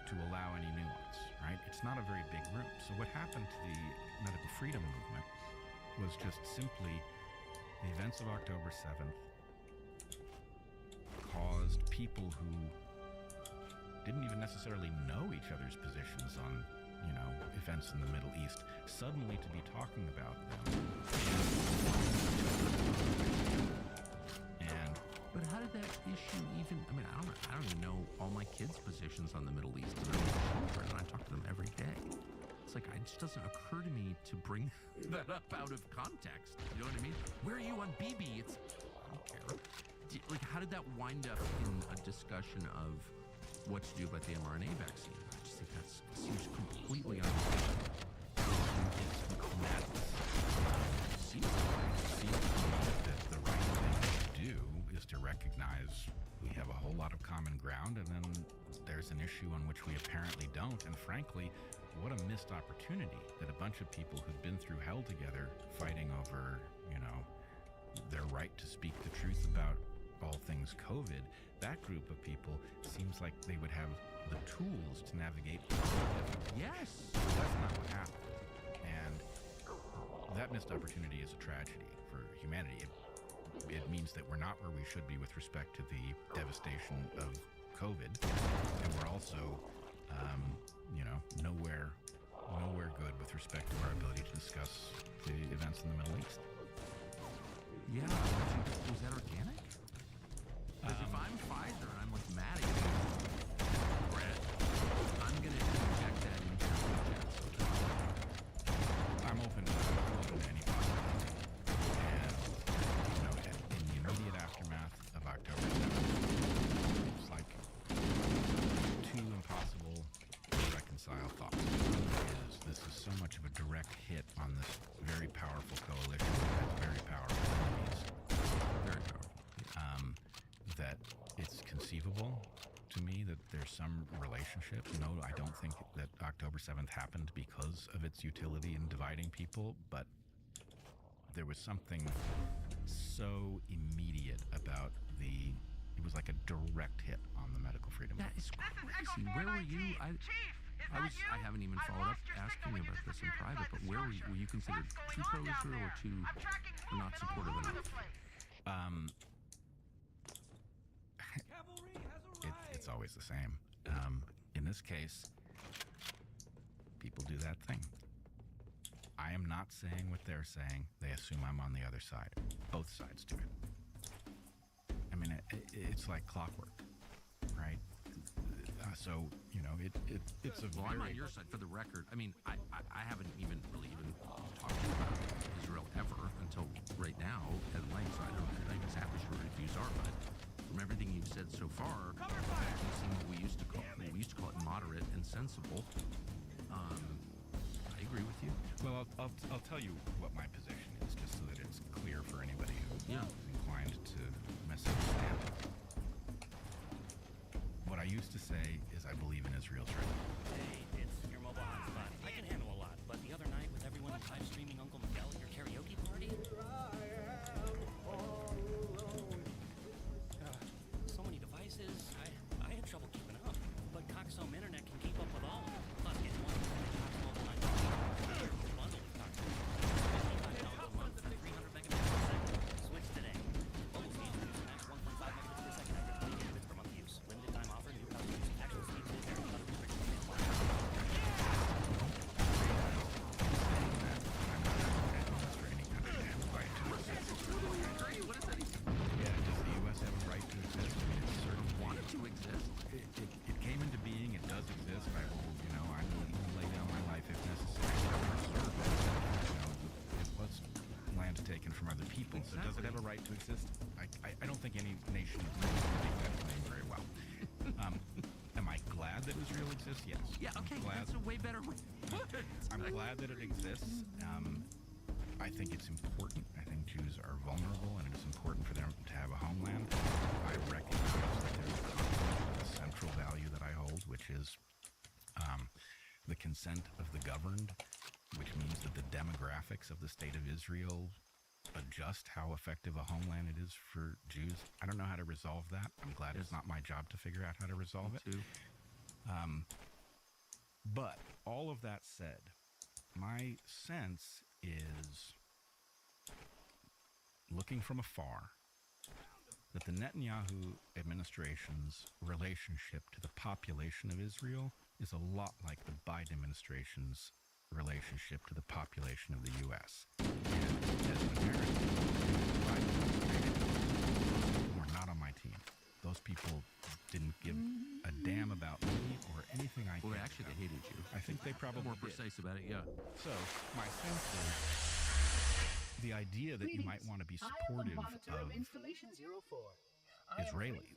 [SPEAKER 3] to allow any nuance, right? It's not a very big room. So what happened to the medical freedom movement was just simply the events of October 7th caused people who didn't even necessarily know each other's positions on, events in the Middle East, suddenly to be talking about them.
[SPEAKER 6] But how did that issue even? I don't even know all my kids' positions on the Middle East, and I'm children, and I talk to them every day. It's like it just doesn't occur to me to bring that up out of context. You know what I mean? Where are you on BB? I don't care. How did that wind up in a discussion of what to do about the mRNA vaccine? I just think that seems completely unreasonable. It's madness.
[SPEAKER 3] Seems that the right thing to do is to recognize we have a whole lot of common ground, and then there's an issue on which we apparently don't. And frankly, what a missed opportunity that a bunch of people who've been through hell together fighting over, their right to speak the truth about all things COVID, that group of people seems like they would have the tools to navigate.
[SPEAKER 6] Yes!
[SPEAKER 3] That's not what happened. And that missed opportunity is a tragedy for humanity. It means that we're not where we should be with respect to the devastation of COVID, and we're also, nowhere good with respect to our ability to discuss the events in the Middle East.
[SPEAKER 6] Yeah, was that organic? Because if I'm Pfizer and I'm like mad at you, Brett, I'm gonna inject that into your chest.
[SPEAKER 3] I'm open to any possibility. And, in the immediate aftermath of October 7th, it's like two impossible to reconcile thoughts. This is so much of a direct hit on this very powerful coalition that has very powerful enemies. Very powerful. That it's conceivable to me that there's some relationship. No, I don't think that October 7th happened because of its utility in dividing people, but there was something so immediate about it was like a direct hit on the medical freedom.
[SPEAKER 6] That is crazy. Where were you? I haven't even followed up asking you about this in private, but where were you? Were you considered too pro-Israel or too not supportive enough?
[SPEAKER 3] It's always the same. In this case, people do that thing. I am not saying what they're saying. They assume I'm on the other side. Both sides do it. I mean, it's like clockwork, right? It's a
[SPEAKER 6] Well, I'm on your side for the record. I mean, I haven't even really talked to you about Israel ever until right now at length, so I don't know exactly sure what your views are, but from everything you've said so far, you seem what we used to call it moderate and sensible. I agree with you.
[SPEAKER 3] Well, I'll tell you what my position is, just so that it's clear for anybody who's inclined to misunderstand. What I used to say is I believe in Israel's right.
[SPEAKER 8] Hey, it's your mobile hotspot. I can handle a lot, but the other night with everyone live streaming Uncle Miguel at your karaoke party, so many devices. I had trouble keeping up, but Cox Home Internet can keep up with all of them. Plus, get one Cox Mobile 9 bundle with Cox Home. $55 a month for 300 megabits per second. Switch today. Mobile speeds reduce max 1.5 megabits per second after 20 gigabits per month use. Limited time offer. New customers. Actual speeds will vary. Other restrictions apply.
[SPEAKER 3] It came into being. It does exist. I will, I'm willing to lay down my life if necessary to serve it. It was land taken from other people. So does it have a right to exist? I don't think any nation is going to make that claim very well. Am I glad that Israel exists? Yes.
[SPEAKER 6] Yeah. Okay. That's a way better way.
[SPEAKER 3] I'm glad that it exists. I think it's important. I think Jews are vulnerable, and it is important for them to have a homeland. I recognize that there's a central value that I hold, which is the consent of the governed, which means that the demographics of the state of Israel adjust how effective a homeland it is for Jews. I don't know how to resolve that. I'm glad it's not my job to figure out how to resolve it. But all of that said, my sense is, looking from afar, that the Netanyahu administration's relationship to the population of Israel is a lot like the Biden administration's relationship to the population of the U.S. And as an American, the Biden administration were not on my team. Those people didn't give a damn about me or anything I did.
[SPEAKER 6] Well, actually, they hated you.
[SPEAKER 3] I think they probably
[SPEAKER 6] more precise about it, yeah.
[SPEAKER 3] So, my sense is the idea that you might want to be supportive of Israelis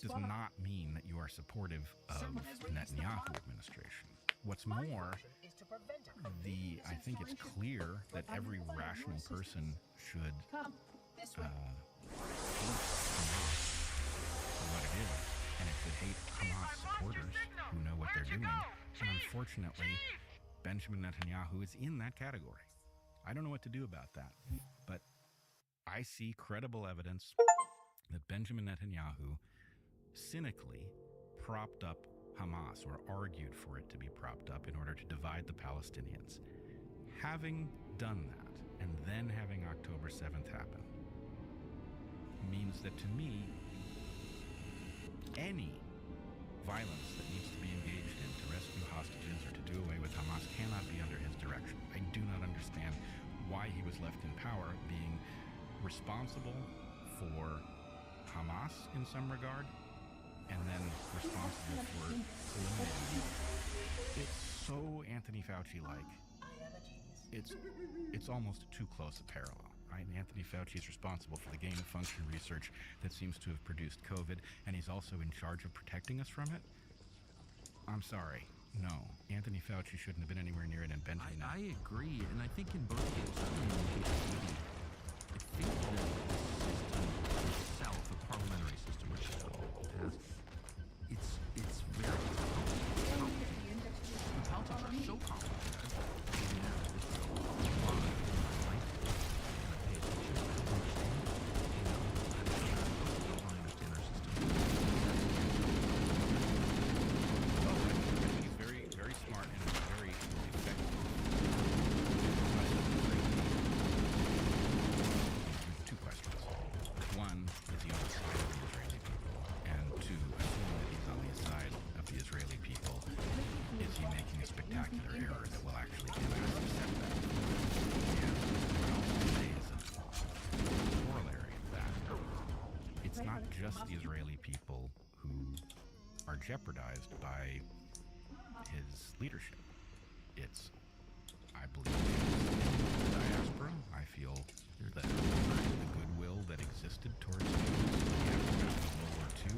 [SPEAKER 3] does not mean that you are supportive of the Netanyahu administration. What's more, I think it's clear that every rational person should hate what it is, and it should hate Hamas supporters who know what they're doing. And unfortunately, Benjamin Netanyahu is in that category. I don't know what to do about that, but I see credible evidence that Benjamin Netanyahu cynically propped up Hamas, or argued for it to be propped up, in order to divide the Palestinians. Having done that, and then having October 7th happen, means that to me, any violence that needs to be engaged in to rescue hostages or to do away with Hamas cannot be under his direction. I do not understand why he was left in power, being responsible for Hamas in some regard, and then responsible for eliminating it. It's so Anthony Fauci-like. It's almost too close a parallel. Right? Anthony Fauci is responsible for the gain-of-function research that seems to have produced COVID, and he's also in charge of protecting us from it. I'm sorry. No, Anthony Fauci shouldn't have been anywhere near it inventing that.
[SPEAKER 6] I agree, and I think in both cases, certainly in the case of Sweden, I think that the system itself, the parliamentary system, which it has, it's very complicated. The politics are so complicated.
[SPEAKER 3] Just the Israeli people who are jeopardized by his leadership. It's, I believe, the diaspora. I feel that the goodwill that existed towards the aftermath of World War II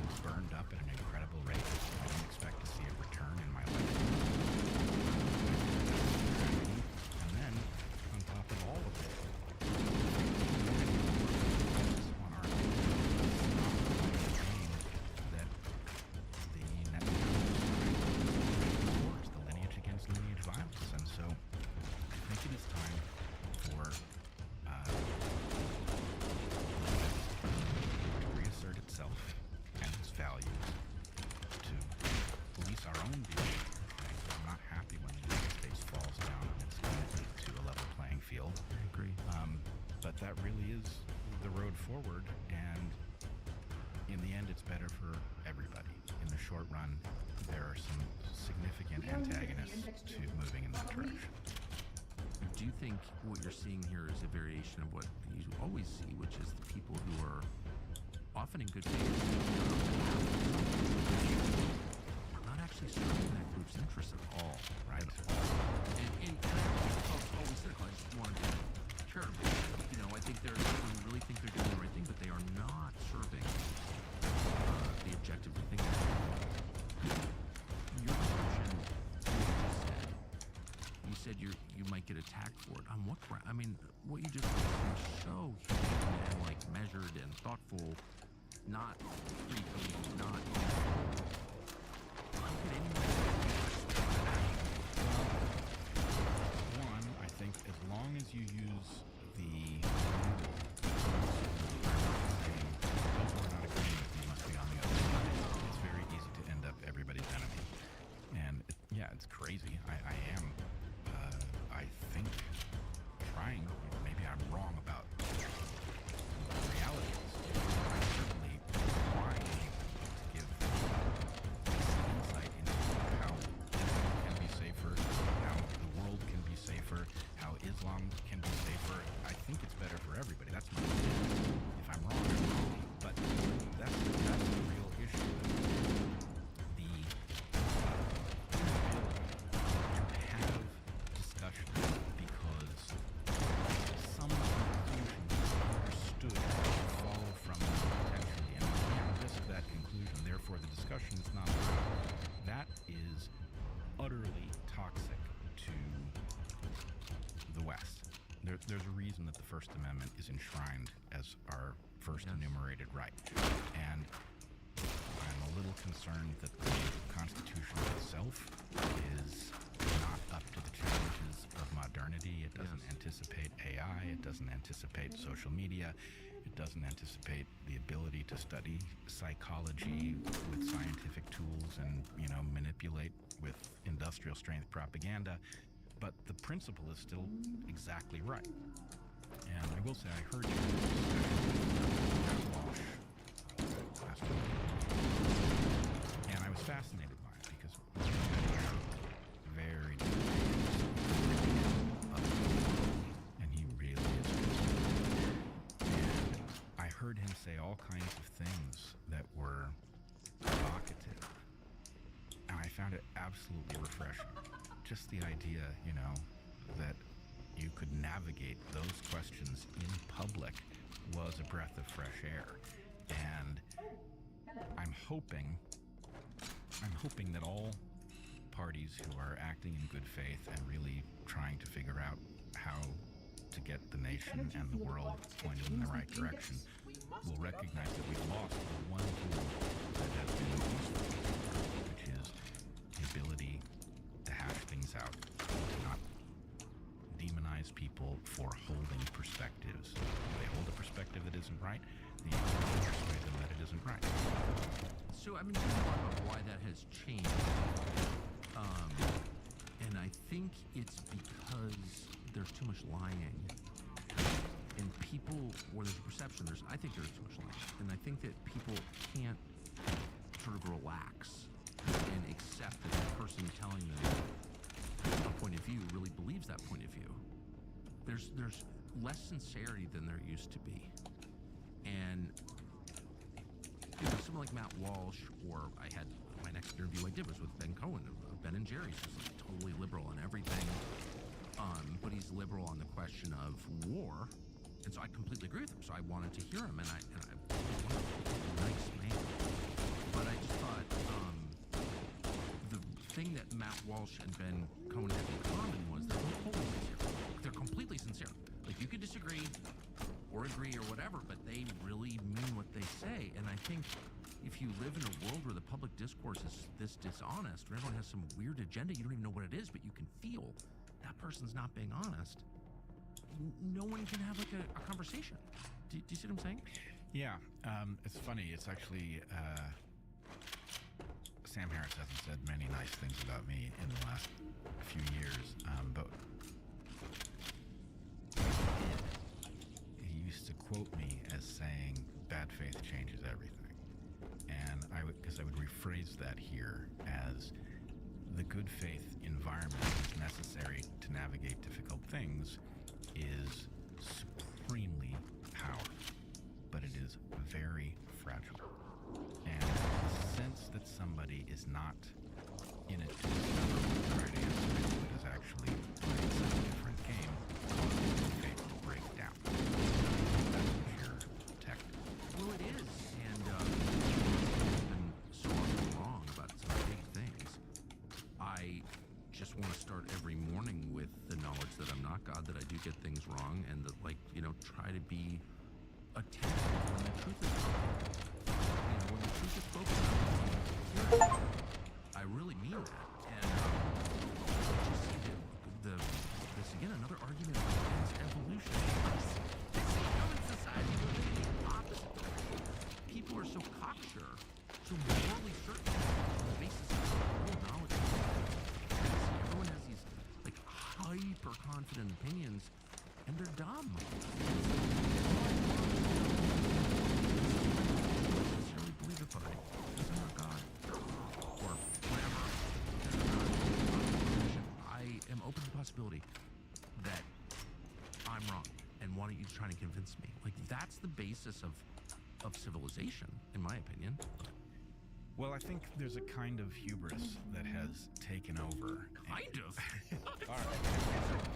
[SPEAKER 3] was burned up at an incredible rate. I don't expect to see a return in my lifetime. And then, on top of all of it, that really is the road forward, and in the end it's better for everybody. In the short run, there are some significant antagonists to moving in that direction.
[SPEAKER 6] Do you think what you're seeing here is a variation of what you always see, which is the people who are often in good faith, not actually serving that group's interests at all, right? And I always said, I just wanted to sure, you know, I think they really think they're doing the right thing, but they are not serving the objective we think they're doing. Your assumption, you said you might get attacked for it. On what ground? I mean, what you just said was so humane and like measured and thoughtful, not creepy, not. How could anyone?
[SPEAKER 3] One, I think as long as you use the those who are not agreeing with me must be on the other side. It's very easy to end up everybody's enemy. And yeah, it's crazy. I am, I think, trying, maybe I'm wrong about the reality of this. I'm certainly trying to give insight into how Israel can be safer, how the world can be safer, how Islam can be safer. I think it's better for everybody. That's my opinion. If I'm wrong, I'm wrong. But that's the real issue. The ability to have discussion because some conclusions understood follow from them potentially, and we can't risk that conclusion. Therefore, the discussion is not allowed. That is utterly toxic to the West. There's a reason that the First Amendment is enshrined as our first enumerated right. And I'm a little concerned that the Constitution itself is not up to the challenges of modernity. It doesn't anticipate AI. It doesn't anticipate social media. It doesn't anticipate the ability to study psychology with scientific tools and, you know, manipulate with industrial strength propaganda. But the principle is still exactly right. And I will say, I heard you last week. all kinds of things that were provocative. And I found it absolutely refreshing. Just the idea, you know, that you could navigate those questions in public was a breath of fresh air. And I'm hoping that all parties who are acting in good faith and really trying to figure out how to get the nation and the world pointed in the right direction will recognize that we've lost the one tool that has been useful, which is the ability to hash things out, to not demonize people for holding perspectives. If they hold a perspective that isn't right, the answer is to persuade them that it isn't right.
[SPEAKER 6] So, I mean, think about why that has changed. And I think it's because there's too much lying. And people, where there's a perception, I think there's too much lying. And I think that people can't sort of relax and accept that the person telling them a point of view really believes that point of view. There's less sincerity than there used to be. And someone like Matt Walsh, or I had my next interview I did was with Ben Cohen of Ben and Jerry's, who's like totally liberal on everything, but he's liberal on the question of war, and so I completely agree with him. So I wanted to hear him, and I nice man, but I just thought the thing that Matt Walsh and Ben Cohen had in common was they're totally sincere. They're completely sincere. Like, you could disagree or agree or whatever, but they really mean what they say. And I think if you live in a world where the public discourse is this dishonest, where everyone has some weird agenda, you don't even know what it is, but you can feel that person's not being honest, no one can have like a conversation. Do you see what I'm saying?
[SPEAKER 3] Yeah, it's funny. It's actually Sam Harris hasn't said many nice things about me in the last few years, but he used to quote me as saying, "Bad faith changes everything." And I would rephrase that here as the good faith environment that's necessary to navigate difficult things is supremely powerful, but it is very fragile. And the sense that somebody is not in it to discover what the right answer is, but is actually playing some different game, causes good faith to break down. That's pure tech.
[SPEAKER 6] Well, it is, and I've been so often wrong about some big things. I just want to start every morning with the knowledge that I'm not God, that I do get things wrong, and that, like, you know, try to be attentive when the truth is spoken. You know, when the truth is spoken, I really mean that. And just see this again, another argument against evolution. See how in society we're living the opposite direction. People are so cocksure, so morally certain on the basis of real knowledge. Everyone has these like hyper confident opinions, and they're dumb. Sincerely believe it, but I'm not God or whatever. I am open to the possibility that I'm wrong, and why don't you try to convince me? Like, that's the basis of civilization, in my opinion.
[SPEAKER 3] Well, I think there's a kind of hubris that has taken over.
[SPEAKER 6] Kind of?
[SPEAKER 3] All right.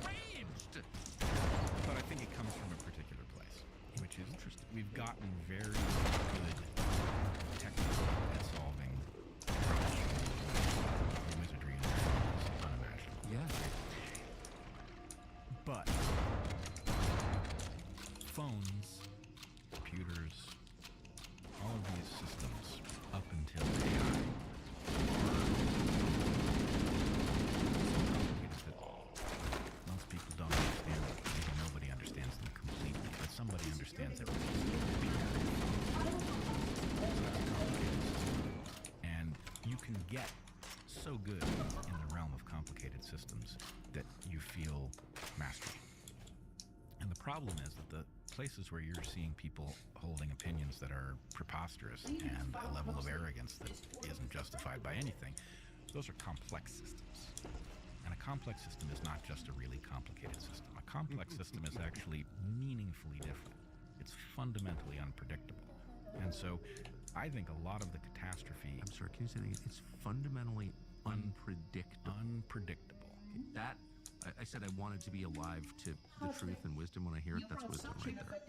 [SPEAKER 6] Arranged!
[SPEAKER 3] But I think it comes from a particular place, which is interesting. We've gotten very good technically at solving problems. The wizardry in there is unimaginable.
[SPEAKER 6] Yeah.
[SPEAKER 3] But phones, computers, all of these systems up until AI are so complicated that most people don't understand them. Maybe nobody understands them completely, but somebody understands everything. And you can get so good in the realm of complicated systems that you feel mastery. And the problem is that the places where you're seeing people holding opinions that are preposterous and a level of arrogance that isn't justified by anything, those are complex systems. And a complex system is not just a really complicated system. A complex system is actually meaningfully different. It's fundamentally unpredictable. And so I think a lot of the catastrophe...
[SPEAKER 6] I'm sorry, can you say that again? It's fundamentally unpredictable.
[SPEAKER 3] Unpredictable.
[SPEAKER 6] That, I said I wanted to be alive to the truth and wisdom. When I hear it, that's wisdom right there.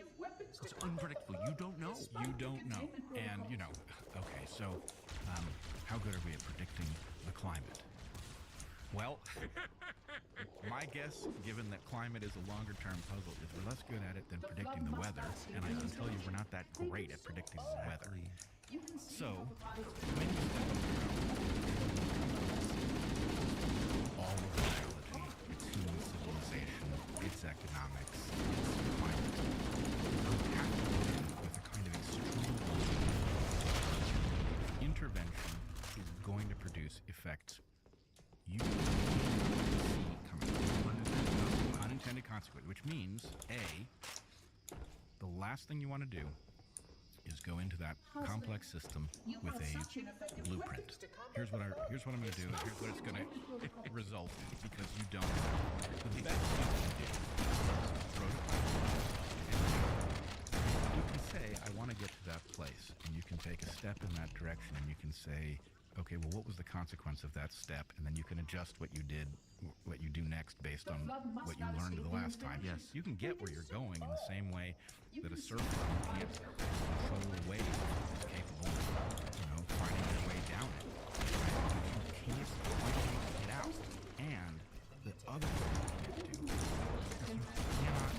[SPEAKER 6] It's unpredictable. You don't know.
[SPEAKER 3] You don't know. And, you know, okay, so how good are we at predicting the climate? Well, my guess, given that climate is a longer-term puzzle, is we're less good at it than predicting the weather, and I can tell you we're not that great at predicting the weather. So, when you step around all of biology, its human civilization, its economics, its climate, you have to go in with a kind of extreme intervention is going to produce effects you see coming. Unintended consequence, which means, A, the last thing you want to do is go into that complex system with a blueprint. Here's what I'm going to do, and here's what it's going to result in, because you don't know. The best thing you can do is prototype, and you can say, I want to get to that place, and you can take a step in that direction, and you can say, okay, well, what was the consequence of that step? And then you can adjust what you did, what you do next based on what you learned the last time.
[SPEAKER 6] Yes.
[SPEAKER 3] You can get where you're going in the same way that a surfer who can't control a wave is capable of, finding their way down it. You can't quite get out. And the other thing you can't do is you cannot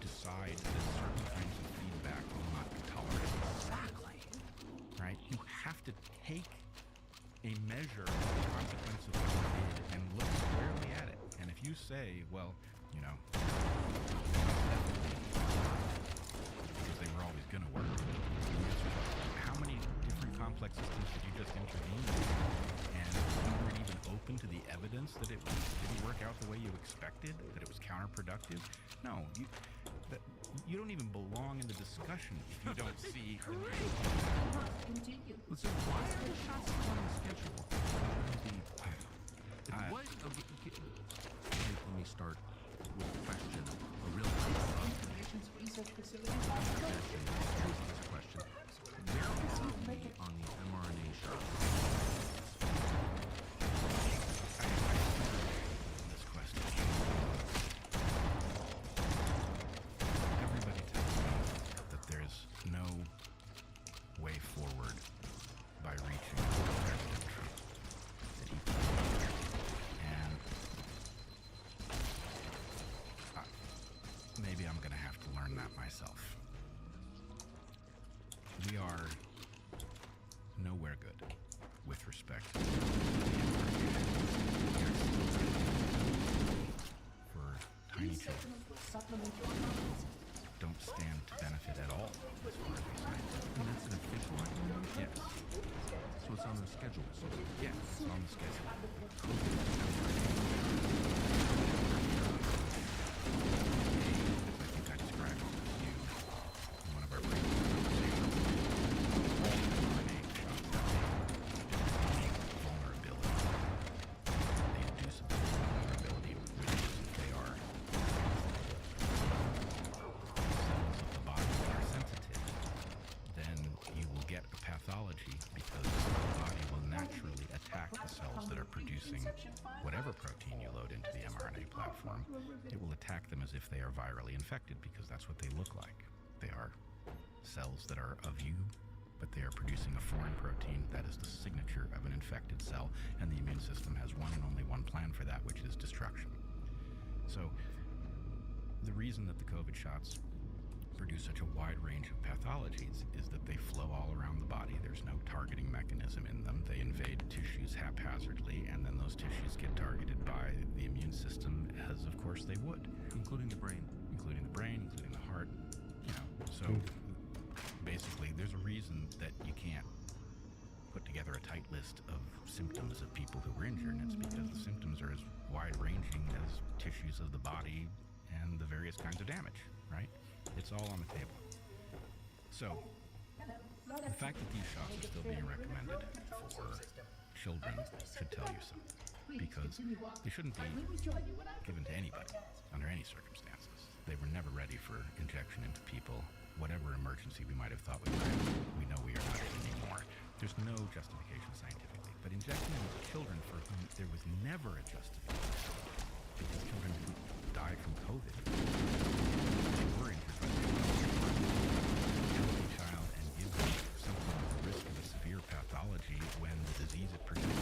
[SPEAKER 3] decide that certain kinds of feedback will not be tolerated. Exactly. Right? You have to take a measure of the consequence of what you did and look squarely at it. And if you say, well, because they were always going to work, how many different complex systems did you just intervene in? And you weren't even open to the evidence that it didn't work out the way you expected, that it was counterproductive? No, you don't even belong in the discussion if you don't see.
[SPEAKER 6] Listen, why are the shots still on the schedule? Let me start with a question. A real question. Where are we on the mRNA shots?
[SPEAKER 3] This question. Everybody tells me that there's no way forward by reaching President Trump. That he and maybe I'm going to have to learn that myself. We are nowhere good with respect to for tiny children. Don't stand to benefit at all, as far as we say.
[SPEAKER 6] And that's an official item?
[SPEAKER 3] Yes.
[SPEAKER 6] So it's on the schedule. So
[SPEAKER 3] yeah, it's on the schedule. I think I described it to you in one of our previous conversations. RNA shots have vulnerability. They induce a vulnerability, which is if they are cells of the body that are sensitive, then you will get a pathology because the body will naturally attack the cells that are producing whatever protein you load into the mRNA platform. It will attack them as if they are virally infected because that's what they look like. They are cells that are of you, but they are producing a foreign protein that is the signature of an infected cell, and the immune system has one and only one plan for that, which is destruction. So the reason that the COVID shots produce such a wide range of pathologies is that they flow all around the body. There's no targeting mechanism in them. They invade tissues haphazardly, and then those tissues get targeted by the immune system, as of course they would.
[SPEAKER 6] Including the brain.
[SPEAKER 3] Including the brain, including the heart. So basically there's a reason that you can't put together a tight list of symptoms of people who were injured, and it's because the symptoms are as wide-ranging as tissues of the body and the various kinds of damage, right? It's all on the table. So, the fact that these shots are still being recommended for children should tell you something, because they shouldn't be given to anybody under any circumstances. They were never ready for injection into people whatever emergency we might have thought we were in, we know we are not in anymore. There's no justification scientifically. But injecting children for whom there was never a justification, because children who died from COVID, they were injured by a healthy child and give them something with the risk of a severe pathology when the disease it produces.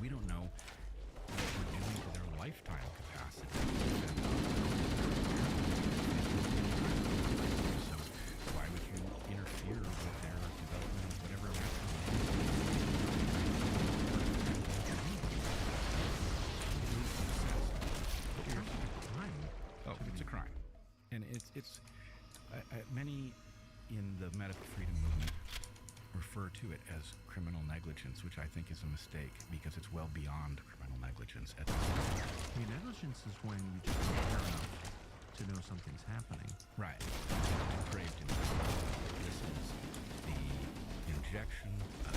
[SPEAKER 3] We don't know what we're doing to their lifetime capacity. So why would you interfere with their development of whatever Oh, it's a crime. And it's many in the medical freedom movement refer to it as criminal negligence, which I think is a mistake because it's well beyond criminal negligence.
[SPEAKER 6] I mean, negligence is when you just don't care enough to know something's happening.
[SPEAKER 3] Right. Depraved indifference. This is the injection of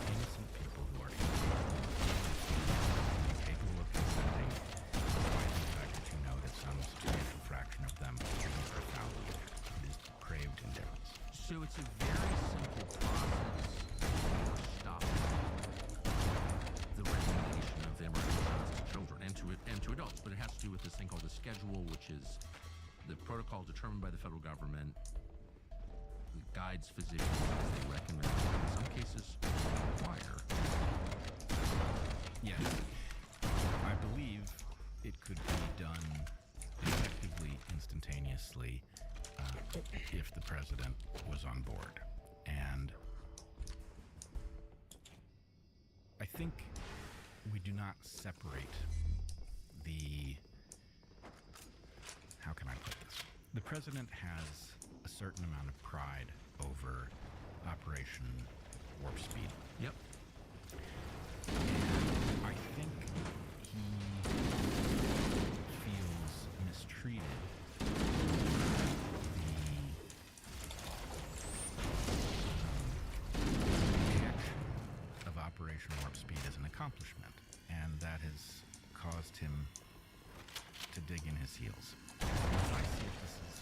[SPEAKER 3] innocent people who are capable of consenting, despite the fact that you know that some substantial fraction of them will be profoundly injured. It is depraved indifference.
[SPEAKER 6] So it's a very simple process to stop the regulation of the emergency to children and to adults, but it has to do with this thing called the schedule, which is the protocol determined by the federal government that guides physicians as they recommend, in some cases require.
[SPEAKER 3] Yes. I believe it could be done effectively, instantaneously, if the president was on board. And I think we do not separate the... How can I put this? The president has a certain amount of pride over Operation Warp Speed.
[SPEAKER 6] Yep.
[SPEAKER 3] And I think he feels mistreated. Operation Warp Speed as an accomplishment, and that has caused him to dig in his heels. As I see it, this is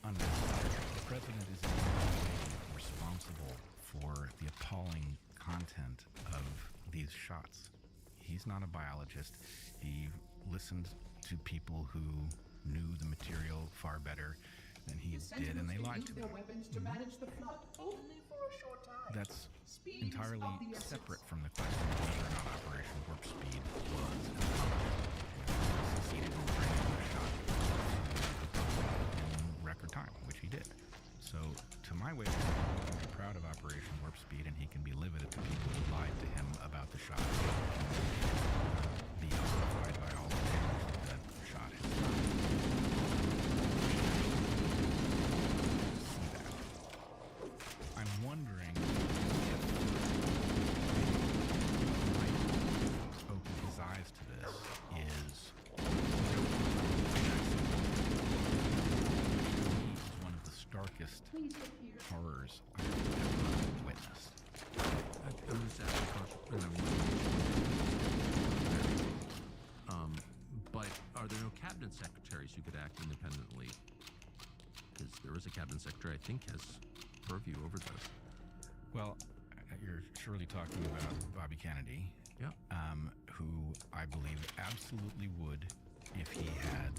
[SPEAKER 3] unnecessary. The president is in no way responsible for the appalling content of these shots. He's not a biologist. He listened to people who knew the material far better than he did, and they lied to him.
[SPEAKER 1] Weapons to manage the flood only for a short time.
[SPEAKER 3] That's entirely separate from the question of whether or not Operation Warp Speed was succeeded in bringing the shot in record time, which he did. So, to my way of thinking, he can be proud of Operation Warp Speed, and he can be livid at the people who lied to him about the shot. Be horrified by all the damage that shot has done. See that. I'm wondering if might open his eyes to this is one of the starkest horrors I've ever witnessed.
[SPEAKER 6] But are there no cabinet secretaries who could act independently? Because there is a cabinet secretary, I think, has purview over this.
[SPEAKER 3] Well, you're surely talking about Bobby Kennedy, who I believe absolutely would if he had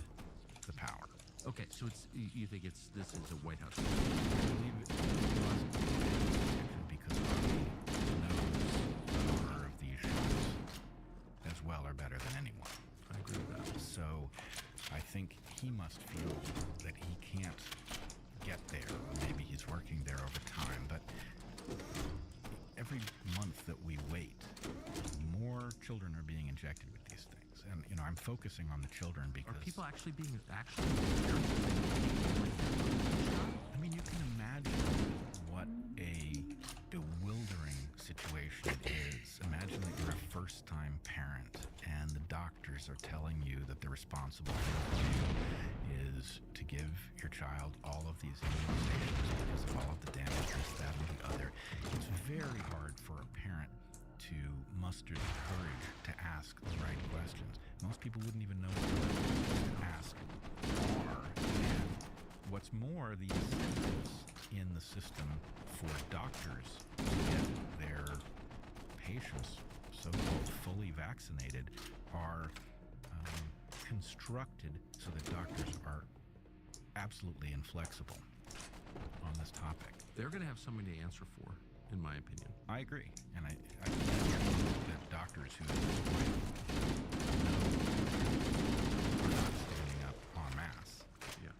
[SPEAKER 3] the power.
[SPEAKER 6] Okay, so you think this is a White House?
[SPEAKER 3] I believe it must be because Bobby knows the horror of these shots as well or better than anyone.
[SPEAKER 6] I agree with that.
[SPEAKER 3] So I think he must feel that he can't get there. Maybe he's working there over time, but every month that we wait, more children are being injected with these things. And, I'm focusing on the children because...
[SPEAKER 6] Are people actually being
[SPEAKER 3] I mean, you can imagine what a bewildering situation it is. Imagine that you're a first-time parent and the doctors are telling you that the responsible thing to do is to give your child all of these immunizations because of all of the damage, this, that, and the other. It's very hard for a parent to muster the courage to ask the right questions. Most people wouldn't even know what the questions to ask are. And what's more, the incentives in the system for doctors to get their patients so-called fully vaccinated are constructed so that doctors are absolutely inflexible on this topic.
[SPEAKER 6] They're going to have something to answer for, in my opinion.
[SPEAKER 3] I agree, and I think that doctors who at this point are not standing up en masse.
[SPEAKER 6] Yeah.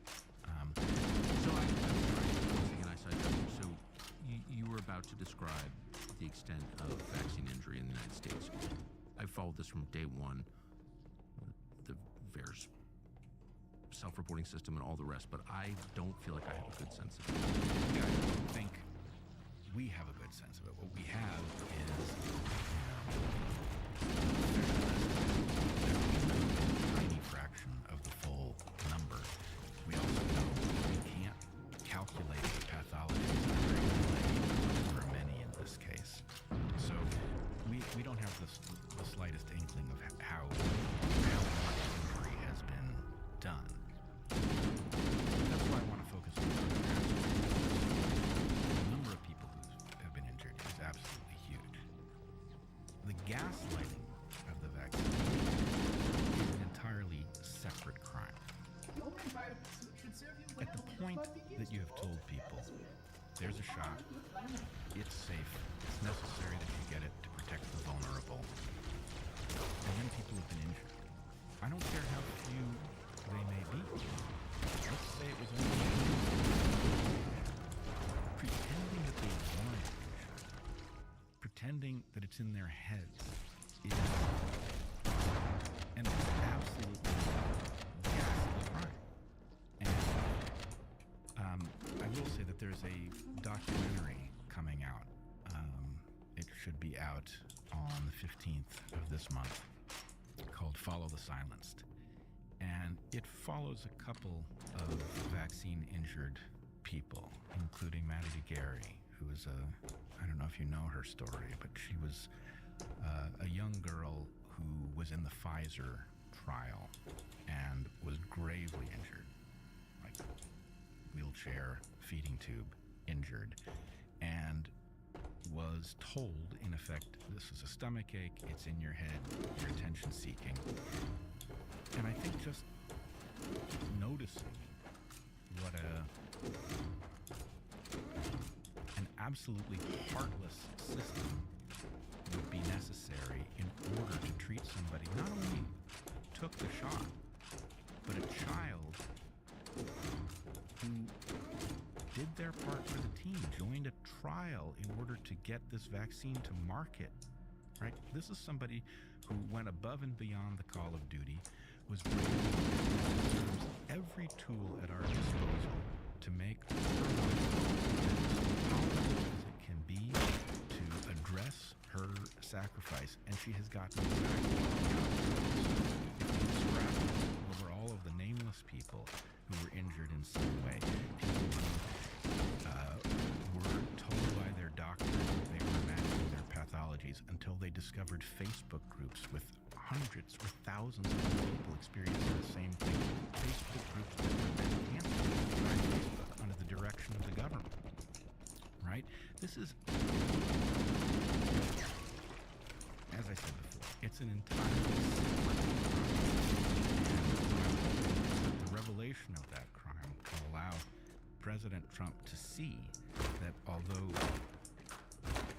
[SPEAKER 6] So so you were about to describe the extent of vaccine injury in the United States. I followed this from day one, the VAERS self-reporting system and all the rest, but I don't feel like I have a good sense of it.
[SPEAKER 3] Yeah, I don't think we have a good sense of it. What we have is a tiny fraction of the full number. We also know that we can't calculate the pathology for many in this case. So we don't have the slightest inkling of how much injury has been done. That's why I want to focus on the number of people who have been injured is absolutely huge. The gaslighting of the vaccine is an entirely separate crime. At the point that you have told people there's a shot, it's safe, it's necessary that you get it to protect the vulnerable, and then people have been injured. I don't care how few they may be. Let's say it was only pretending that they weren't injured, pretending that it's in their heads is an absolutely ghastly crime. And I will say that there's a documentary coming out. It should be out on the 15th of this month, called Follow the Silenced. And it follows a couple of vaccine-injured people, including Maddie DeGarry, who is I don't know if you know her story, but she was a young girl who was in the Pfizer trial and was gravely injured, like wheelchair, feeding tube injured, and was told, in effect, this is a stomach ache, it's in your head, you're attention seeking. And I think just noticing what an absolutely heartless system would be necessary in order to treat somebody not only took the shot, but a child who did their part for the team, joined a trial in order to get this vaccine to market, right? This is somebody who went above and beyond the call of duty, was bringing every tool at our disposal to make her life as powerful as it can be to address her sacrifice, and she has gotten exactly over all of the nameless people who were injured in some way, people who were told by their doctor that they were managing their pathologies until they discovered Facebook groups with hundreds or thousands of people experiencing the same thing. Facebook groups that were then canceled by Facebook under the direction of the government. Right? This is, as I said before, it's an entirely separate crime. The revelation of that crime will allow President Trump to see that although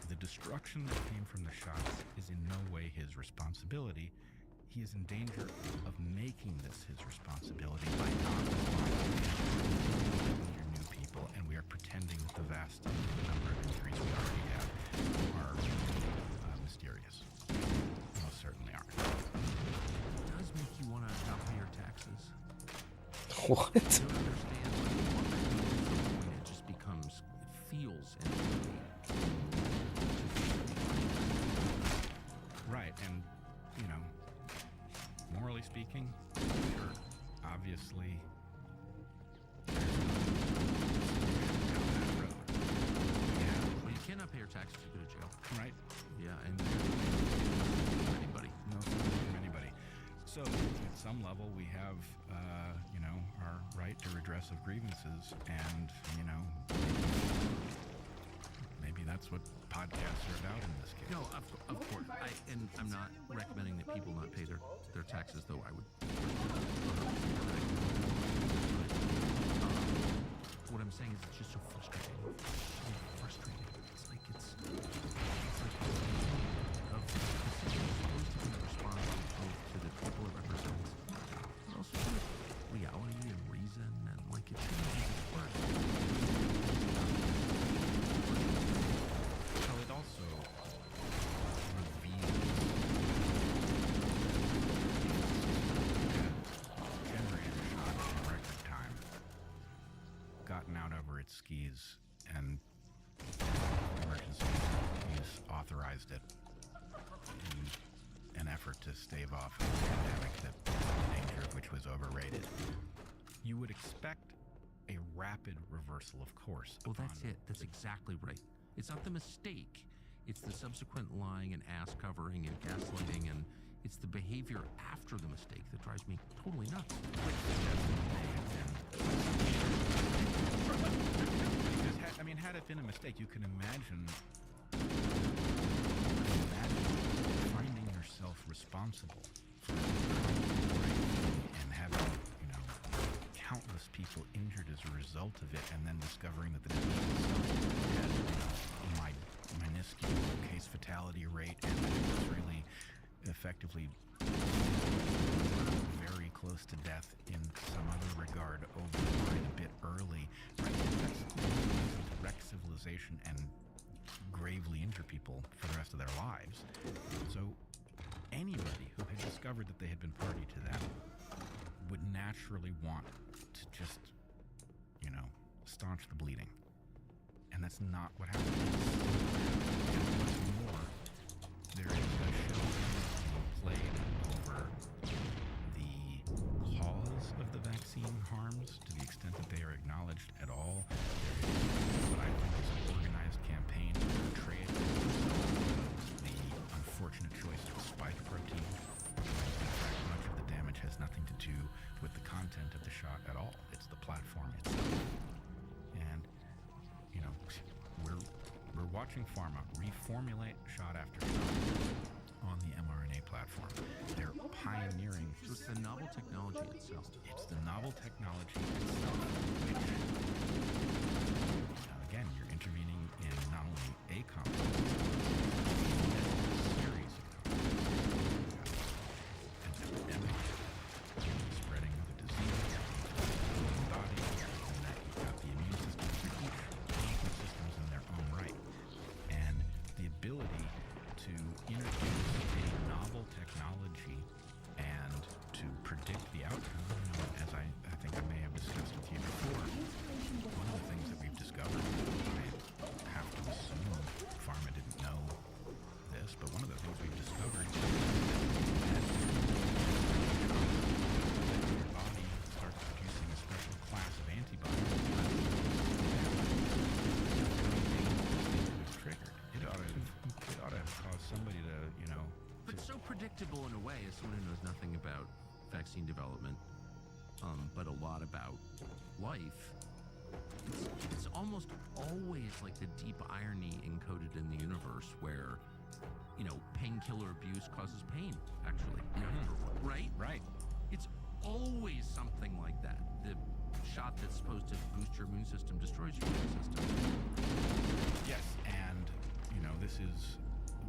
[SPEAKER 3] the destruction that came from the shots is in no way his responsibility, he is in danger of making this his responsibility by not responding to new people, and we are pretending that the vast number of injuries we already have are mysterious. Most certainly aren't.
[SPEAKER 6] It does make you want to not pay your taxes.
[SPEAKER 2] What?
[SPEAKER 6] I don't understand when it just becomes, it feels
[SPEAKER 3] right, and you know, morally speaking, sure, obviously, there's no down that road.
[SPEAKER 6] Well, you cannot pay your taxes to go to jail.
[SPEAKER 3] Right.
[SPEAKER 6] Yeah, and
[SPEAKER 3] some level, we have, you know, our right to redress of grievances, and, you know, maybe that's what podcasts are about in this case.
[SPEAKER 6] No, of course. I'm not recommending that people not pay their taxes, though I would. What I'm saying is it's just so frustrating. So frustrating. It's like of the city is supposed to be responsible to the people it represents, but also with reality and reason, and like it shouldn't be this word.
[SPEAKER 3] So it also reveals generated a shot in record time, gotten out over its skis, and emergency use authorized it in an effort to stave off a pandemic that the danger of which was overrated. You would expect a rapid reversal of course.
[SPEAKER 6] Well, that's it. That's exactly right. It's not the mistake. It's the subsequent lying and ass covering and gaslighting, and it's the behavior after the mistake that drives me totally nuts.
[SPEAKER 3] Because, I mean, had it been a mistake, you can imagine finding yourself responsible for and having, you know, countless people injured as a result of it, and then discovering that the disease itself had, you know, minuscule case fatality rate, and that it was really effectively very close to death in some other regard over the line a bit early. Right? That's wreck civilization and gravely injure people for the rest of their lives. So anybody who had discovered that they had been party to that would naturally want to just, you know, staunch the bleeding. And that's not what happened. And what's more, there is a show played over the cause of the vaccine harms, to the extent that they are acknowledged at all. There is what I think is an organized campaign to portray it as the unfortunate choice of the spike protein. In fact, much of the damage has nothing to do with the content of the shot at all. It's the platform itself. And, you know, we're watching pharma reformulate shot after shot on the mRNA platform. They're pioneering.
[SPEAKER 6] So it's the novel technology itself.
[SPEAKER 3] It's the novel technology itself, which, again, you're intervening in not only a complex, but a series of complexes. An epidemic, spreading of a disease, the body, and that you've got the immune system, each systems in their own right. And the ability to introduce a novel technology and to predict the outcome, you know, as I think I may have discussed with you before, one of the things that we've discovered, I have to assume pharma didn't know this, but one of the things we've discovered is that your body starts producing a special class of antibodies triggered. It ought to have caused somebody to, you know.
[SPEAKER 6] But so predictable in a way as someone who knows nothing about vaccine development, but a lot about life. It's almost always like the deep irony encoded in the universe where, you know, painkiller abuse causes pain, actually. Right?
[SPEAKER 3] Right.
[SPEAKER 6] It's always something like that. The shot that's supposed to boost your immune system destroys your immune system.
[SPEAKER 3] Yes, and, you know, this is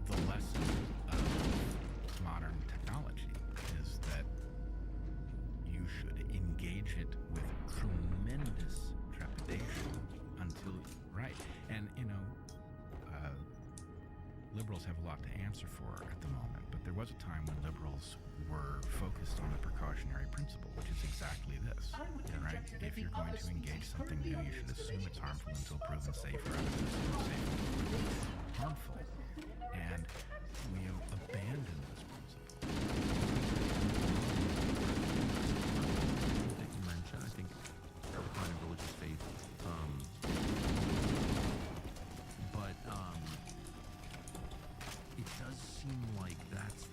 [SPEAKER 3] the lesson of modern technology, is that you should engage it with tremendous trepidation until, right. And, you know, liberals have a lot to answer for at the moment, but there was a time when liberals were focused on the precautionary principle, which is exactly this, right? If you're going to engage something new, you should assume it's harmful until proven safe, rather than assume it's safe until proven harmful. And we have abandoned this principle.
[SPEAKER 6] I think decline of religious faith, but it does seem like that's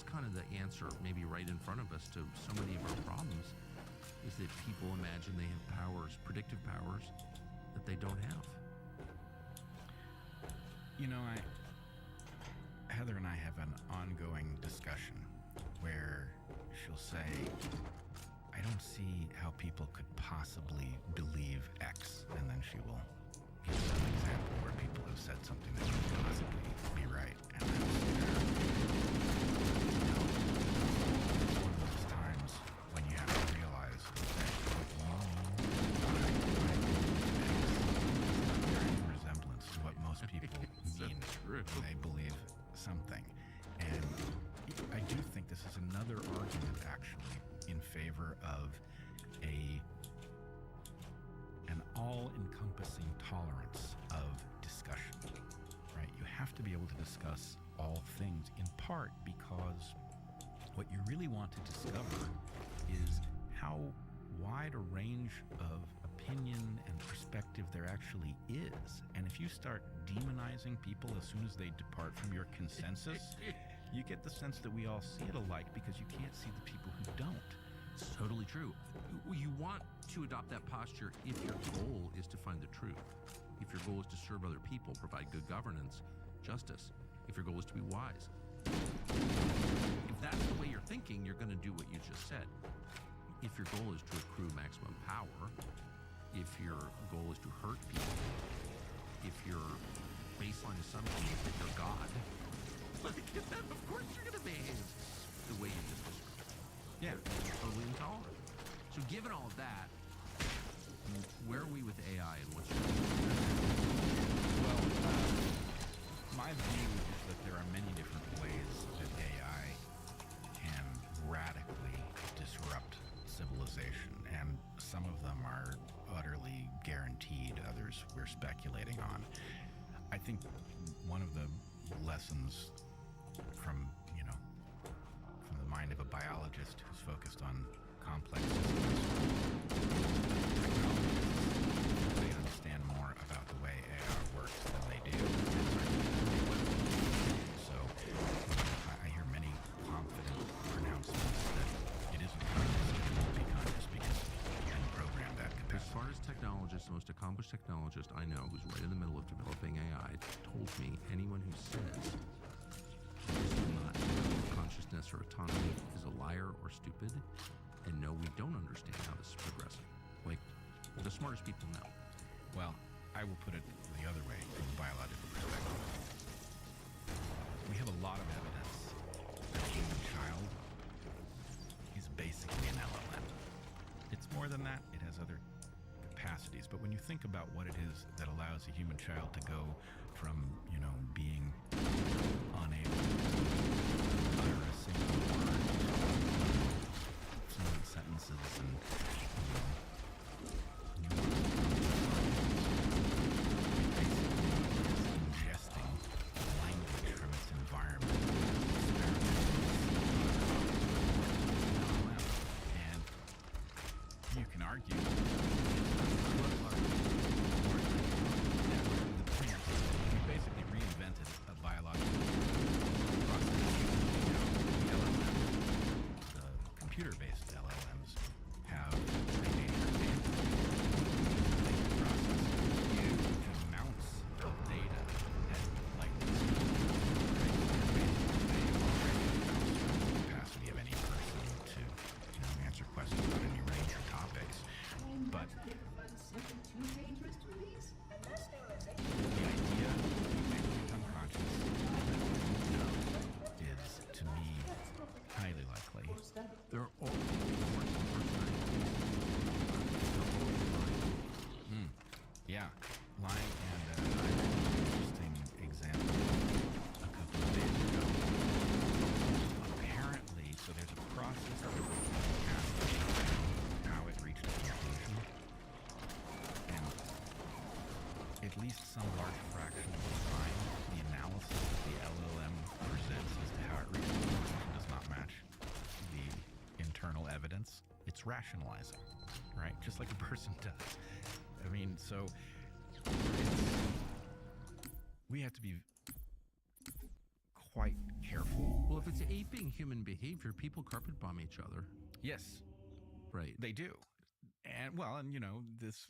[SPEAKER 6] kind of the answer answer, maybe right in front of us, to so many of our problems is that people imagine they have powers, predictive powers, that they don't have.
[SPEAKER 3] You know, Heather and I have an ongoing discussion where she'll say, I don't see how people could possibly believe X, and then she will give an example where people have said something that could possibly be right, and that's it's one of those times when you have to realize that what you mean by there any resemblance to what most people mean when they believe something. And I do think this is another argument, actually, in favor of an all-encompassing tolerance of discussion, right? You have to be able to discuss all things, in part because what you really want to discover is how wide a range of opinion and perspective there actually is. And if you start demonizing people as soon as they depart from your consensus, you get the sense that we all see it alike because you can't see the people who don't.
[SPEAKER 6] It's totally true. You want to adopt that posture if your goal is to find the truth. If your goal is to serve other people, provide good governance, justice. If your goal is to be wise. If that's the way you're thinking, you're going to do what you just said. If your goal is to accrue maximum power, if your goal is to hurt people, if your baseline assumption is that you're God, then of course you're going to behave the way you just described. Yeah, totally intolerant. So given all of that, where are we with AI and what's your
[SPEAKER 3] Well, my view is that there are many different ways that AI can radically disrupt civilization, and some of them are utterly guaranteed, others we're speculating on. I think one of the lessons from the mind of a biologist who's focused on complex systems, they understand more about the way AI works than they do. So I hear many confident pronouncements that it isn't conscious, it won't be conscious because you can program that capacity.
[SPEAKER 6] As far as technologists, the most accomplished technologist I know, who's right in the middle of developing AI, told me anyone who says this will not develop consciousness or autonomy is a liar or stupid, and no, we don't understand how this is progressing. Like, the smartest people know.
[SPEAKER 3] Well, I will put it the other way from a biological perspective. We have a lot of evidence that a human child is basically an LLM. It's more than that. It has other capacities. But when you think about what it is that allows a human child to go from, being unable to utter a single word, fluent sentences, and ingesting language from its environment, and you can argue we basically reinvented a biological process. The computer-based LLMs have a huge amounts of data at the capacity of any person to answer questions on any range of topics. But the idea that it's unconscious is, to me, highly likely.
[SPEAKER 6] There are all
[SPEAKER 3] Yeah, lying, and I had an interesting example a couple of days ago. Apparently, so there's a process that how it reached a conclusion, and at least some large fraction of the time, the analysis that the LLM presents as to how it reached a conclusion does not match the internal evidence. It's rationalizing, right? Just like a person does. I mean, so we have to be quite careful.
[SPEAKER 6] Well, Well, if it's aping human behavior, people carpet bomb each other.
[SPEAKER 3] Yes,
[SPEAKER 6] Right.
[SPEAKER 3] they do. And well, and you know, this